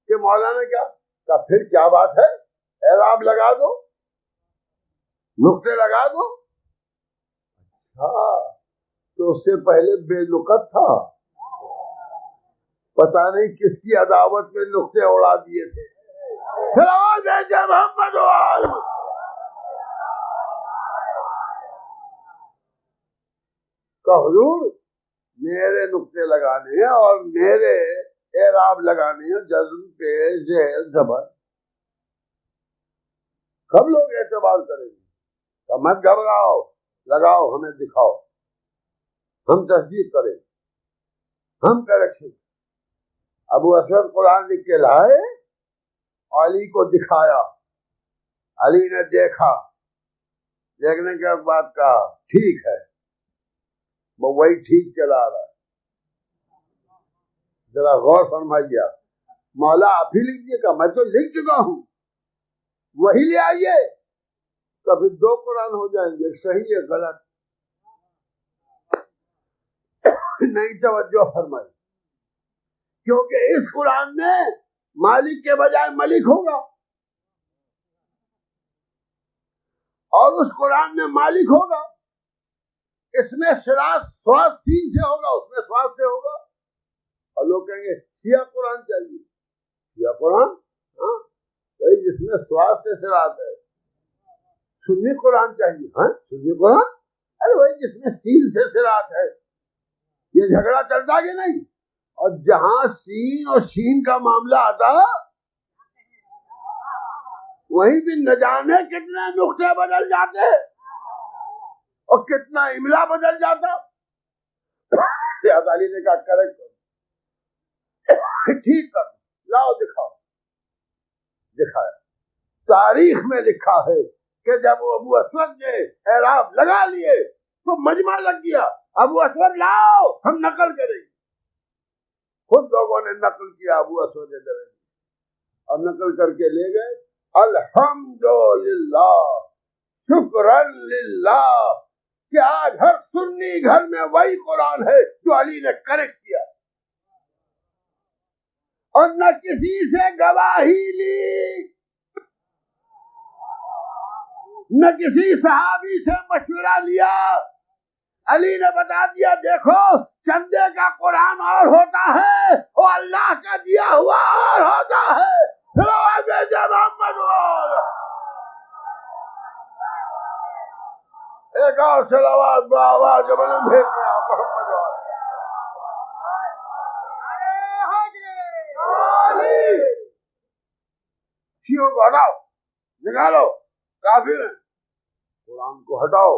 کہ مولانا کیا کہ پھر کیا بات ہے، اعراب لگا دو، نقطے لگا دو۔ ہاں تو اس سے پہلے بے نقط تھا، پتہ نہیں کس کی عداوت میں نقطے اڑا دیے تھے۔ محمد کہ حضور میرے نقطے لگانے ہیں اور میرے اعراب لگانے ہیں، جزم پہ زیر زبر، کب لوگ اعتبار کریں گے؟ تو مت گھبراؤ، لگاؤ، ہمیں دکھاؤ، ہم تصدیق کریں، ہم کریکشن۔ ابو اسود قرآن لکھ کے لائے، علی کو دکھایا، علی نے دیکھا، دیکھنے کے بعد کہا ٹھیک ہے، وہ وہی ٹھیک چلا رہا ہے۔ ذرا غور فرمائیے، مولا آپ ہی لکھیے گا، میں تو لکھ چکا ہوں، وہی لے آئیے، کبھی 2 قرآن ہو جائیں گے، صحیح ہے غلط نہیں۔ توجہ فرمائی، کیونکہ اس قرآن میں مالک کے بجائے ملک ہوگا، اور اس قرآن میں مالک ہوگا، اس میں سراج سواد سین سے ہوگا، اس میں سواد سے ہوگا، اور لوگ کہیں گے سیاہ قرآن چاہیے، سیاہ قرآن ہاں وہی جس میں سواد سے سراج ہے، سنی قرآن چاہیے، ہاں سنی قرآن ارے وہی جس میں سین سے سراج ہے، یہ جھگڑا چلتا کہ نہیں؟ اور جہاں سین اور شین کا معاملہ آتا وہیں بھی نہ جانے کتنے نقطے بدل جاتے اور کتنا املا بدل جاتا۔ علی نے کہا کریکٹ کر، ٹھیک کر، لاؤ دکھاؤ، دکھایا۔ تاریخ میں لکھا ہے کہ جب وہ ابو اسود نے اعراب لگا لیے تو مجمع لگ گیا، ابو اسود لاؤ ہم نقل کریں گے۔ خود لوگوں نے نقل کیا ابو اسود درے اور نقل کر کے لے گئے۔ الحمدللہ شکرن للہ کہ آج ہر سنی گھر میں وہی قرآن ہے جو علی نے کریکٹ کیا اور نہ کسی سے گواہی لی، نہ کسی صحابی سے مشورہ لیا۔ علی نے بتا دیا دیکھو چندے کا قرآن اور ہوتا ہے اور اللہ کا دیا ہوا اور ہوتا ہے۔ محمد ایک اور صلوات بآواز بلند بھیج دیا محمد شیعوں کو ہٹاؤ، نکالو، کافر ہیں، قرآن کو ہٹاؤ۔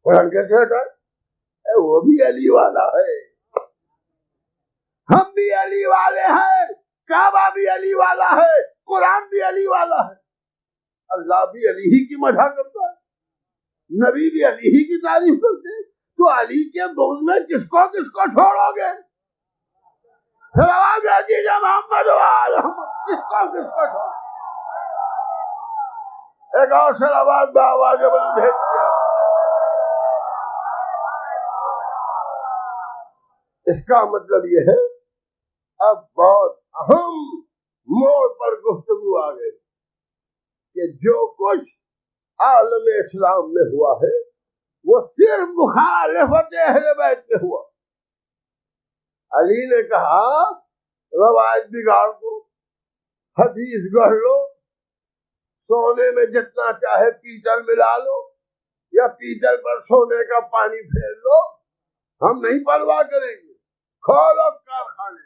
قرآن کیسے ہٹائے؟ وہ بھی علی والا ہے، ہم بھی علی والے ہیں، کعبہ بھی علی والا ہے، قرآن بھی علی والا ہے، اللہ بھی علی ہی کی مدح کرتا ہے، نبی بھی علی ہی کی تعریف کرتے ہیں، تو علی کے بغض میں کس کو چھوڑو گے؟ محمد کس کو چھوڑو؟ ایک اور صلوات بآواز بلند بھیج دیا۔ اس کا مطلب یہ ہے اب بہت اہم موڑ پر گفتگو آ گئی کہ جو کچھ عالم اسلام میں ہوا ہے وہ صرف مخالفت اہل بیت میں ہوا۔ علی نے کہا روایت بگاڑ دو، حدیث گڑھ لو، سونے میں جتنا چاہے پیتل ملا لو یا پیتل پر سونے کا پانی پھیر لو، ہم نہیں پرواہ کریں گے۔ کھولو کارخانے،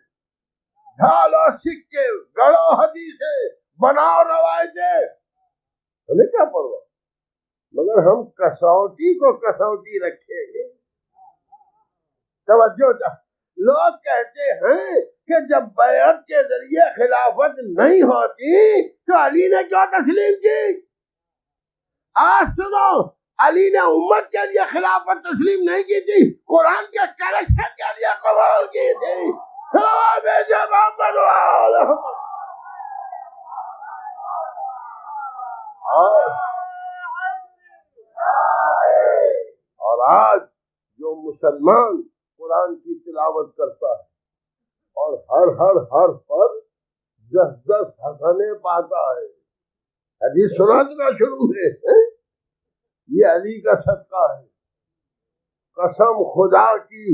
ڈھالو سکے، گڑو حدیثیں، بناؤ روایتیں، ہمیں کیا پرواہ، مگر ہم کسوٹی کو کسوٹی رکھیں گے۔ توجہ چاہیے۔ لوگ کہتے ہیں کہ جب بیعت کے ذریعے خلافت نہیں ہوتی تو علی نے کیوں تسلیم کی؟ آج سنو، علی نے امت کے لیے خلافت تسلیم نہیں کی تھی، قرآن کے کریکشن کے لیے قبول کی تھی۔ اور آج جو مسلمان قرآن کی تلاوت کرتا ہے اور ہر حرف پر 10 حسنے پاتا ہے، حدیث سنانا شروع ہے، یہ علی کا صدقہ ہے۔ قسم خدا کی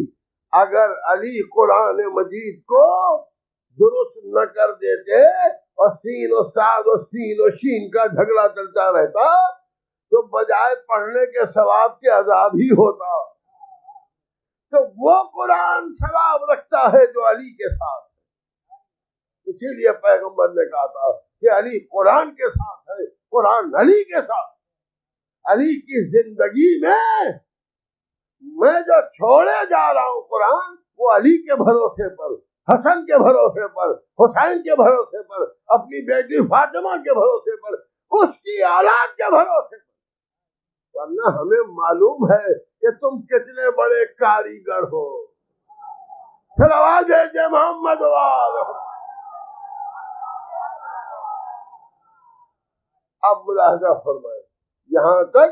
اگر علی قرآن مجید کو درست نہ کر دیتے اور سین و صاد و سین و شین کا جھگڑا چلتا رہتا تو بجائے پڑھنے کے ثواب کے عذاب ہی ہوتا۔ تو وہ قرآن ثواب رکھتا ہے جو علی کے ساتھ ہے، اسی لیے پیغمبر نے کہا تھا کہ علی قرآن کے ساتھ ہے، قرآن علی کے ساتھ۔ علی کی زندگی میں جو چھوڑے جا رہا ہوں قرآن وہ علی کے بھروسے پر، حسن کے بھروسے پر، حسین کے بھروسے پر، اپنی بیٹی فاطمہ کے بھروسے پر، اس کی اولاد کے بھروسے پر، ورنہ ہمیں معلوم ہے کہ تم کتنے بڑے کاریگر ہو۔ صلوات ہے محمد وآلہ۔ اب ملاحظہ فرمائیں، یہاں تک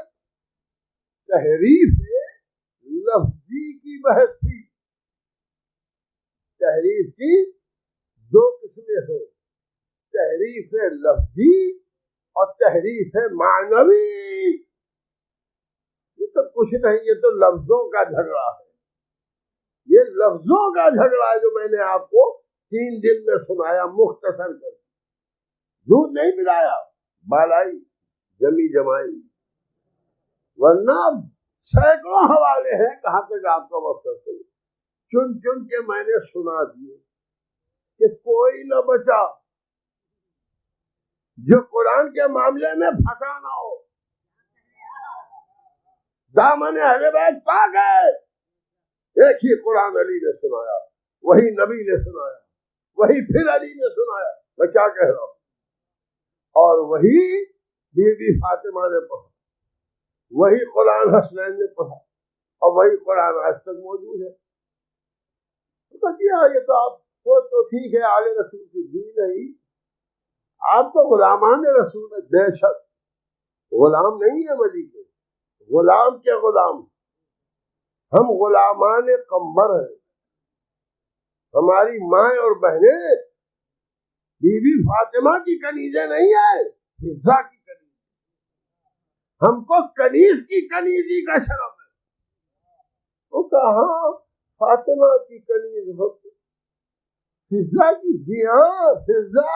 تحریف لفظی کی بحث تھی، تحریف کی دو قسمیں ہیں، تحریف لفظی اور تحریف معنوی۔ یہ تو کچھ نہیں، یہ تو لفظوں کا جھگڑا ہے، یہ لفظوں کا جھگڑا ہے جو میں نے آپ کو 3 دن میں سنایا مختصر کر کے، دودھ نہیں پلایا، بالائی جمی جمائی، ورنہ سینکڑوں حوالے ہیں، کہاں تک آپ کا وقت کروں، چن چن کے میں نے سنا دیے کہ کوئی نہ بچا جو قرآن کے معاملے میں پھنسا نہ ہو۔ دامن اہل بیت پاک ہے، ایک ہی قرآن علی نے سنایا، وہی نبی نے سنایا، وہی پھر علی نے سنایا، میں کیا کہہ رہا ہوں، اور وہی بی بی فاطمہ نے پڑھا، وہی قرآن حسنین نے پڑھا، اور وہی قرآن آج تک موجود ہے۔ یہ تو آپ کو تو ٹھیک ہے، آل رسول کی دین نہیں، آپ تو غلامان رسول ہیں، بے شک غلام نہیں ہے ولی کے، غلام کے غلام، ہم غلامان قمبر ہیں، ہماری مائیں اور بہنیں بی بی فاطمہ کی کنیزیں نہیں ہیں، حفظہ کی کنیز، ہم کو کنیز کی کنیزی کا شرف ہے۔ وہ کہاں فاطمہ کی کنیز ہوتی، فضہ کی، جی ہاں فضہ،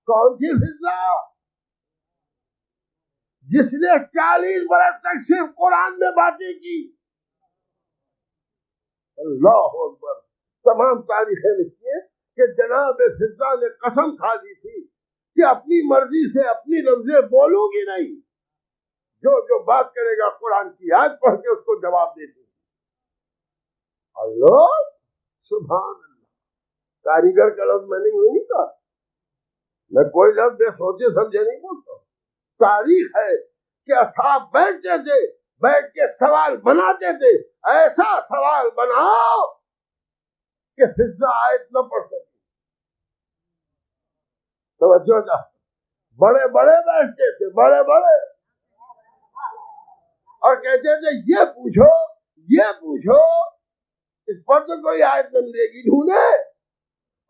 کون سی فضہ؟ جس نے 40 برس تک صرف قرآن میں باتیں کی، اللہ اکبر، تمام تاریخیں لکھی ہیں کہ جناب فضہ نے قسم کھا دی تھی کہ اپنی مرضی سے اپنی لفظیں بولوں گی نہیں، جو بات کرے گا قرآن کی آیت پڑھ کے اس کو جواب دیتی۔ اللہ سبحان اللہ، کاریگر کا لفظ میں نہیں کہا، میں کوئی لفظ بے سوچے سمجھے نہیں بولتا، تاریخ ہے کہ اصحاب بیٹھتے تھے، بیٹھ کے سوال بناتے تھے، ایسا سوال بناؤ کہ فضہ آیت نہ پڑھ سکے، توجہ جا، بڑے بڑے بیٹھتے تھے، بڑے بڑے، اور کہتے تھے یہ پوچھو اس پر تو کوئی آیت نہ ملے گی ڈھونڈے،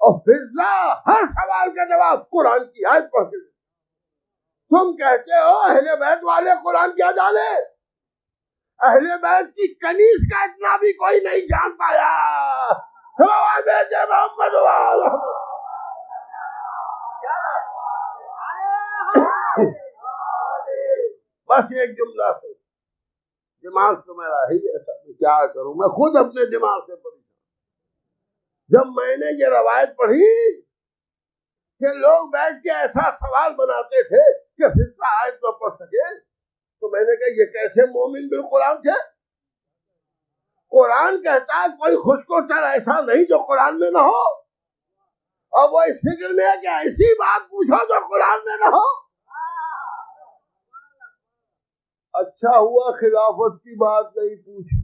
اور فضہ ہر سوال کا جواب قرآن کی آیت پڑھ کے۔ تم کہتے ہو اہل بیت والے قرآن کیا جانے، اہل بیت کی کنیز کا اتنا بھی کوئی نہیں جان پایا۔ محمد بس ایک جملہ سے دماغ تو میرا ہی ایسا، کیا کروں، میں خود اپنے دماغ سے پریشان۔ جب میں نے یہ روایت پڑھی کہ لوگ بیٹھ کے ایسا سوال بناتے تھے کہ فضہ آیت نہ پڑھ سکے، تو میں نے کہا یہ کیسے مومن بالقرآن تھے؟ قرآن کہتا ہے کوئی خوش کو چل ایسا نہیں جو قرآن میں نہ ہو، اور وہ اس فکر میں ہے کہ ایسی بات پوچھو جو قرآن میں نہ ہو۔ اچھا ہوا خلافت کی بات نہیں پوچھی،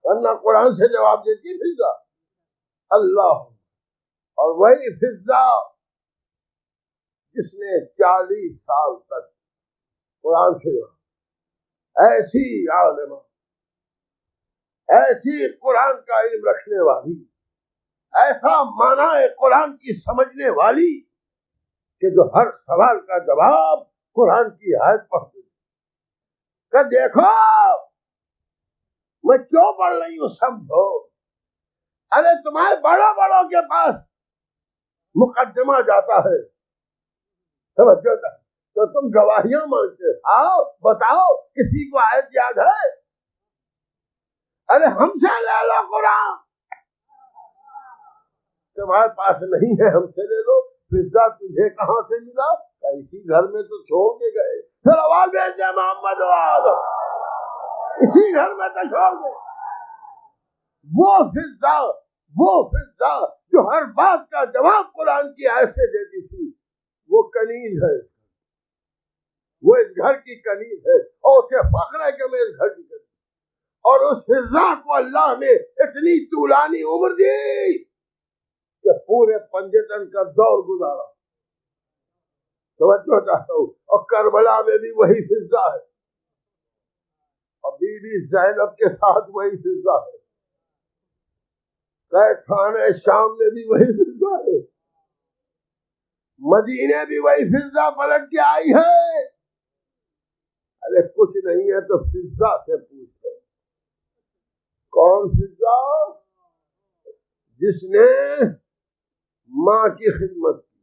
ورنہ قرآن سے جواب دیتی فضہ، اللہ، اور وہی فضہ جس نے 40 سال تک قرآن سے ایسی عالمہ، ایسی قرآن کا علم رکھنے والی، ایسا معنی قرآن کی سمجھنے والی کہ جو ہر سوال کا جواب قرآن کی آیت پڑھتے کہ دیکھو میں کیوں پڑھ رہی ہوں سمجھو، ارے تمہارے بڑوں کے پاس مقدمہ جاتا ہے، سمجھو تو تم گواہیاں مانگتے، آؤ بتاؤ کسی کو آیت یاد ہے؟ ارے ہم سے لے لو قرآن، تمہارے پاس نہیں ہے ہم سے لے لو۔ فضہ تجھے کہاں سے ملا؟ اسی گھر میں تو چھوڑ کے گئے، پھر آواز بھیجے محمد آواز، اسی گھر میں تو چھوڑ گئے۔ وہ فضہ جو ہر بات کا جواب قرآن کی آیت سے دیتی تھی، وہ کنیز ہے، وہ اس گھر کی کنیز ہے، اور اسے فخر ہے کہ میں اس گھر کی کنیز، اور اس فضہ کو اللہ نے اتنی طولانی عمر دی کہ پورے پنجتن کا دور گزارا۔ توجہ چاہتا ہوں، اور کربلا میں بھی وہی فضہ ہے، اور بی بی زینب کے ساتھ وہی فضا ہے، خانے شام میں بھی وہی فضا ہے، مدینے بھی وہی فضا پلٹ کے آئی ہے۔ ارے کچھ نہیں ہے تو فضا سے پوچھو، کون فضا؟ جس نے ماں کی خدمت کی،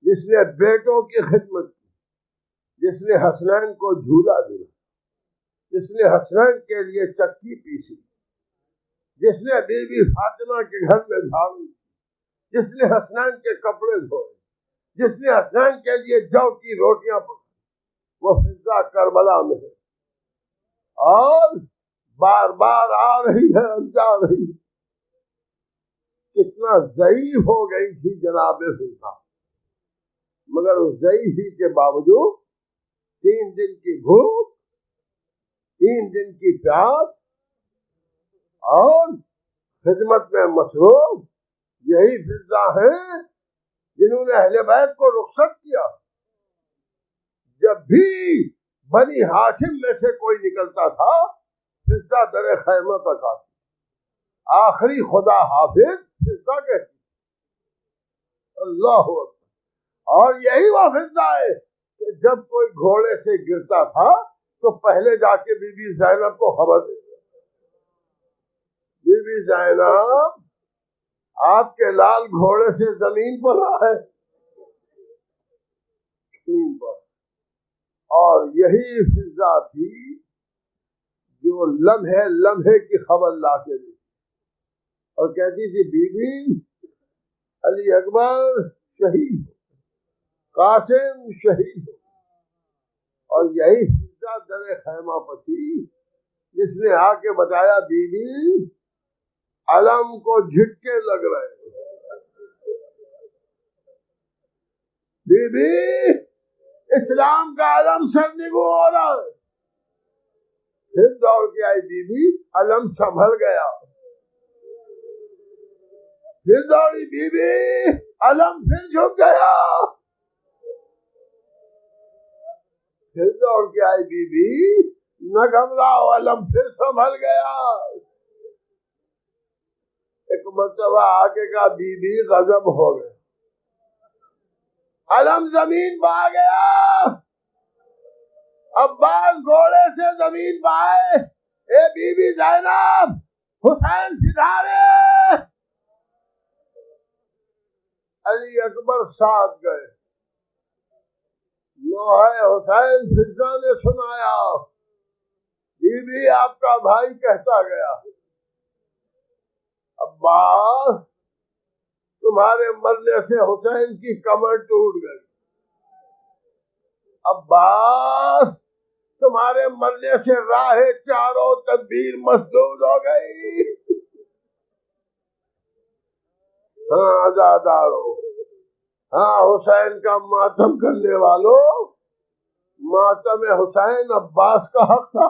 جس نے بیٹوں کی خدمت کی، جس نے حسنین کو جھولا دیا، جس نے حسنین کے لیے چکی پیسی، جس نے بی بی فاطمہ کے گھر میں جھاڑو، جس نے حسنین کے کپڑے دھوئے، جس نے حسنین کے لیے جو کی روٹیاں پکائی، وہ فضا کربلا میں ہے اور بار بار آ رہی ہے اور جا رہی ہے۔ کتنا ضعیف ہو گئی تھی جناب فضا، مگر اس ضعیفی کے باوجود 3 دن کی بھوک، 3 دن کی پیاس اور خدمت میں مصروف، یہی فضا ہیں جنہوں نے اہل بیت کو رخصت کیا۔ جب بھی بنی ہاشم میں سے کوئی نکلتا تھا فضا در خیمہ تک آتی، آخری خدا حافظ فضا کہتی، اللہ اکبر۔ اور یہی وہ فضا ہے کہ جب کوئی گھوڑے سے گرتا تھا تو پہلے جا کے بی بی زینب کو خبر دیتی، بی بی زینب آپ کے لال گھوڑے سے زمین پر آئے، زمین پر۔ اور یہی فضا تھی جو لمحے لمحے کی خبر لا کے دی اور کہتی تھی بی بی علی اکبر شہید ہو، قاسم شہید ہو۔ اور یہی فضا در خیمہ پر تھی جس نے آ کے بتایا بی بی علم کو جھٹکے لگ رہے ہیں، بی بی اسلام کا علم سرنگو ہو رہا ہے۔ پھر دوڑ کے آئی بی بی، علم سنبھل گیا۔ پھر دوڑی بی بی، علم پھر جھک گیا۔ پھر دوڑ کے آئی بی بی، نہ گھبراؤ علم پھر سنبھل گیا۔ ایک مرتبہ آگے کا بی بی غضب ہو گئے، علم زمین پہ آ گیا۔ عباس گھوڑے سے زمین پہ آئے، اے بی بی زینب حسین سدھارے۔ علی اکبر ساتھ گئے، نوحہ حسین فضا نے سنایا، بی بی آپ کا بھائی کہتا گیا عباس تمہارے مرنے سے حسین کی کمر ٹوٹ گئی، عباس تمہارے مرنے سے راہ چاروں تدبیر مسدود ہو گئی۔ ہاں عزادارو، ہاں حسین کا ماتم کرنے والوں، ماتم حسین عباس کا حق تھا،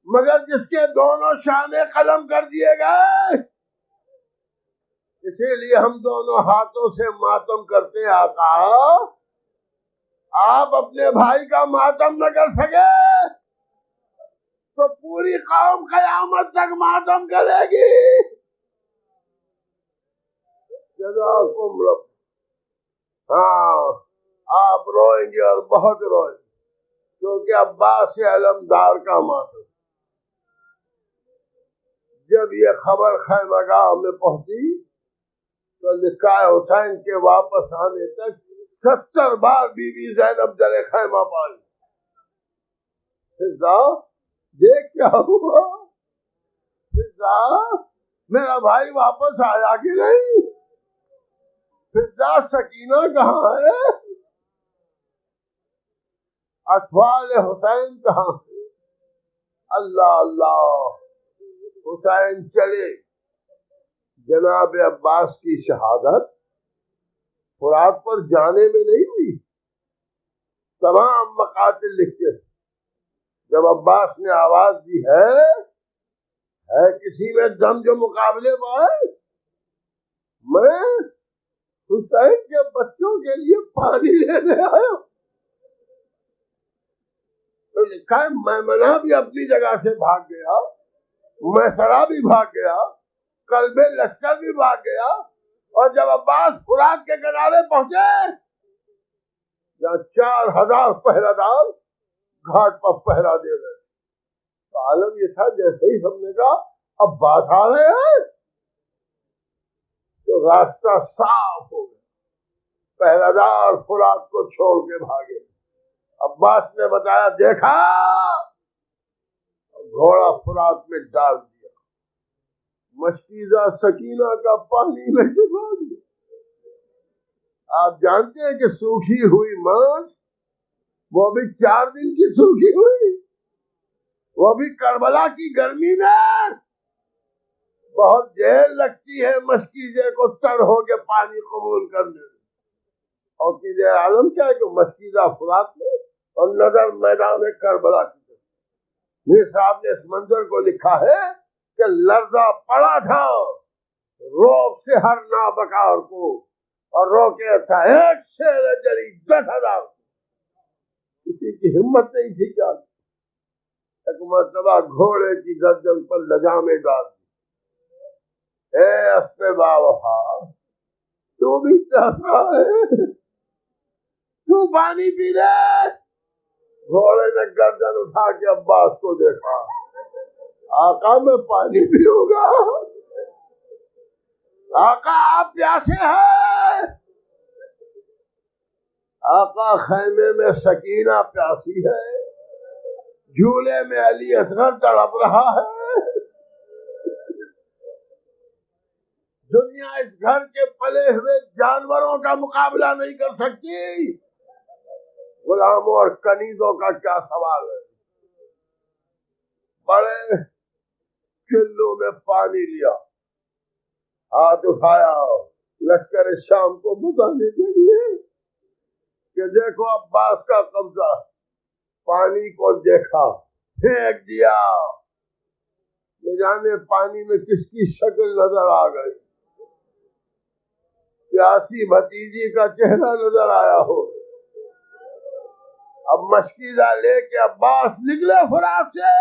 مگر جس کے دونوں شانے قلم کر دیے گئے، اسی لیے ہم دونوں ہاتھوں سے ماتم کرتے ہیں۔ آقا آپ اپنے بھائی کا ماتم نہ کر سکے تو پوری قوم قیامت تک ماتم کرے گی۔ جزاکم رب۔ ہاں آپ روئیں گے اور بہت روئیں گے، کیونکہ عباس علمدار کا ماتم۔ جب یہ خبر خیمگاہ میں پہنچی تو لکھا ہے حسین کے واپس آنے تک 70 بار بی بی زینب در خیمہ پائی۔ فضا دیکھ کیا ہوا، فضا میرا بھائی واپس آیا کہ نہیں، فضا سکینہ کہاں ہے، اطفال حسین کہاں ہے؟ اللہ اللہ۔ حسین چلے، جناب عباس کی شہادت فرات پر جانے میں نہیں ہوئی، تمام مقاتل لکھتے ہیں جب عباس نے آواز دی ہے کسی میں دم جو مقابلے میں آئے، میں حسین کے بچوں کے لیے پانی لینے آیا، تو لکھا ہے میمنہ بھی اپنی جگہ سے بھاگ گیا، میسرہ بھی بھاگ گیا، قلب لشکر بھی بھاگ گیا، اور جب عباس فرات کے کنارے پہنچے جہاں 4000 پہرہ دار گھاٹ پر پہرا دے رہے، تو عالم یہ تھا جیسے ہی ہم نے کہا عباس آ رہے ہیں تو راستہ صاف ہو گیا، پہرہ دار فرات کو چھوڑ کے بھاگے۔ عباس نے بتایا دیکھا، گھوڑا فرات میں ڈال دیا، مشکیزہ سکینہ کا پانی میں ڈبا دیا۔ آپ جانتے ہیں کہ سوکھی ہوئی ماں وہ بھی 4 دن کی سوکھی ہوئی، وہ بھی کربلا کی گرمی میں بہت دیر لگتی ہے مشکیزے کو تر ہو کے پانی قبول کرنے میں، اور قید عالم کیا ہے کہ مشکیزہ فرات میں اور نظر میدان کربلا کی طرف۔ میر صاحب نے اس منظر کو لکھا ہے کہ لرزہ پڑا تھا روب سے ہر نابکار کو، اور رو کے تھا ایک شیر جری 10,000، کسی کی ہمت نہیں تھی کیا ایک مرتبہ گھوڑے کی گردن پر لجامے ڈال دی، اے اسب باوفا تو بھی چاہتا ہے تو پانی پی لے۔ گھوڑے نے گردن اٹھا کے عباس کو دیکھا، آقا میں پانی پیوں گا؟ آقا آپ پیاسے ہیں؟ آقا خیمے میں سکینہ پیاسی ہے، جھولے میں علی اصغر تڑپ رہا ہے، دنیا اس گھر کے پلے ہوئے جانوروں کا مقابلہ نہیں کر سکتی، غلاموں اور کنیزوں کا کیا سوال ہے۔ بڑے چلو میں پانی لیا، ہاتھ اٹھایا لشکر شام کو بتانے کے لیے کہ دیکھو عباس کا قبضہ، پانی کو دیکھا، پھینک دیا، نہ جانے پانی میں کس کی شکل نظر آ گئی، پیاسی بھتیجی کا چہرہ نظر آیا ہو۔ اب مشکیزہ لے کے عباس نکلے فرات سے،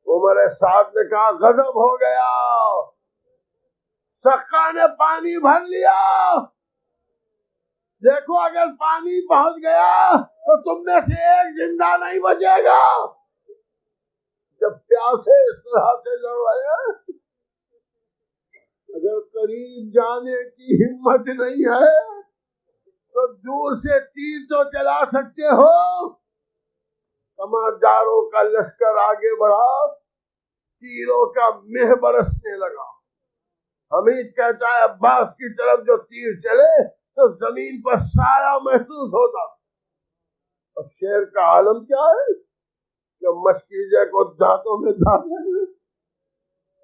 عمر سعد نے کہا غضب ہو گیا، سقا نے پانی بھر لیا، دیکھو اگر پانی پہنچ گیا تو تم میں سے ایک زندہ نہیں بچے گا۔ جب پیاسے اس طرح سے لڑ رہے ہیں، اگر قریب جانے کی ہمت نہیں ہے تو دور سے تیر تو چلا سکتے ہو۔ کمانداروں کا لشکر آگے بڑھا، تیروں کا مہ برسنے لگا۔ حمید کہتا ہے عباس کی طرف جو تیر چلے تو زمین پر سایہ محسوس ہوتا، اور شیر کا عالم کیا ہے کہ مشکیزے کو دانتوں میں دھاگے ہوئے،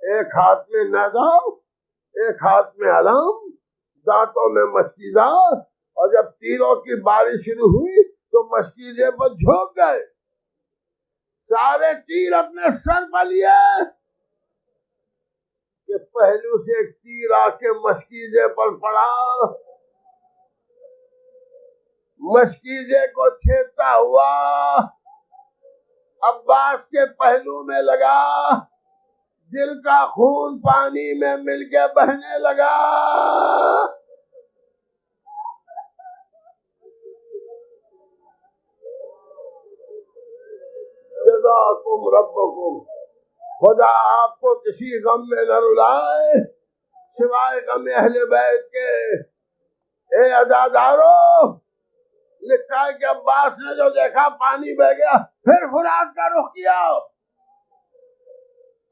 ایک ہاتھ میں نیزا، ایک ہاتھ میں علم، دانتوں میں مشکیزہ، اور جب تیروں کی بارش شروع ہوئی تو مشکیزے پر جھونک گئے، سارے تیر اپنے سر پر لیے کہ پہلو سے ایک تیر آ کے مشکیزے پر پڑا، مشکیزے کو چھیدتا ہوا عباس کے پہلو میں لگا، دل کا خون پانی میں مل کے بہنے لگا۔ جزاکم ربکم، خدا آپ کو کسی غم میں نہ رلائے سوائے غم اہل بیت کے۔ اے عزادارو، لکھا ہے کہ عباس نے جو دیکھا پانی بہ گیا، پھر فرات کا رخ کیا۔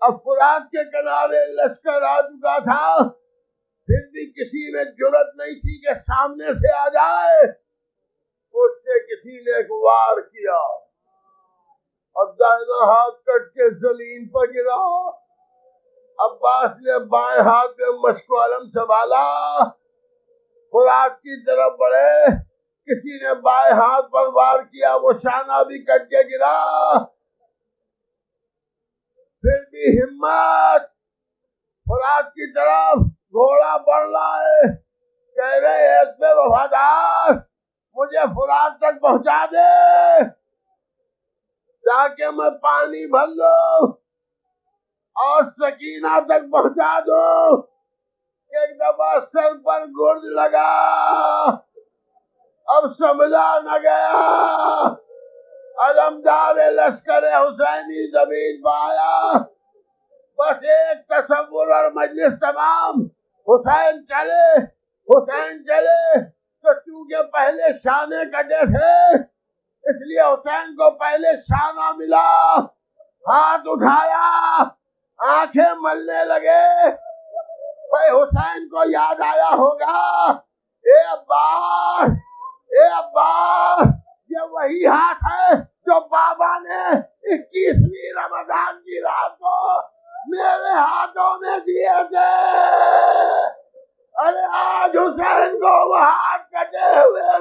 اب فرات کے کنارے لشکر آ چکا تھا، پھر بھی کسی میں جرأت نہیں تھی کہ سامنے سے آ جائے، اس سے کسی نے ایک وار کیا اور دائنا ہاتھ کٹ کے زمین پر گرا۔ عباس نے بائیں ہاتھ میں مشک و علم سنبھالا، فرات کی طرف بڑھے، کسی نے بائیں ہاتھ پر وار کیا، وہ شانہ بھی کٹ کے گرا، پھر بھی ہمت، فرات کی طرف گھوڑا بڑھ رہا ہے، کہہ رہے ہیں اس میں وفادار مجھے فرات تک پہنچا دے تاکہ میں پانی بھر لوں، اور سکینہ تک پہنچا دو۔ ایک دفعہ سر پر گرد لگا، اب سنبھلا نہ گیا، علمدار لشکر حسینی زمین پہ آیا، بس ایک تصور اور مجلس تمام، حسین چلے حسین چلے۔ تو چونکہ پہلے شانے کٹے تھے اس لیے حسین کو پہلے شانہ ملا، ہاتھ اٹھایا، آنکھیں ملنے لگے۔ بھائی حسین کو یاد آیا ہوگا، اے عباس اے عباس، یہ وہی ہاتھ ہے جو بابا نے 21ویں رمضان کی رات کو میرے ہاتھوں میں دیے تھے۔ ارے آج حسین کو وہ ہاتھ کٹے ہوئے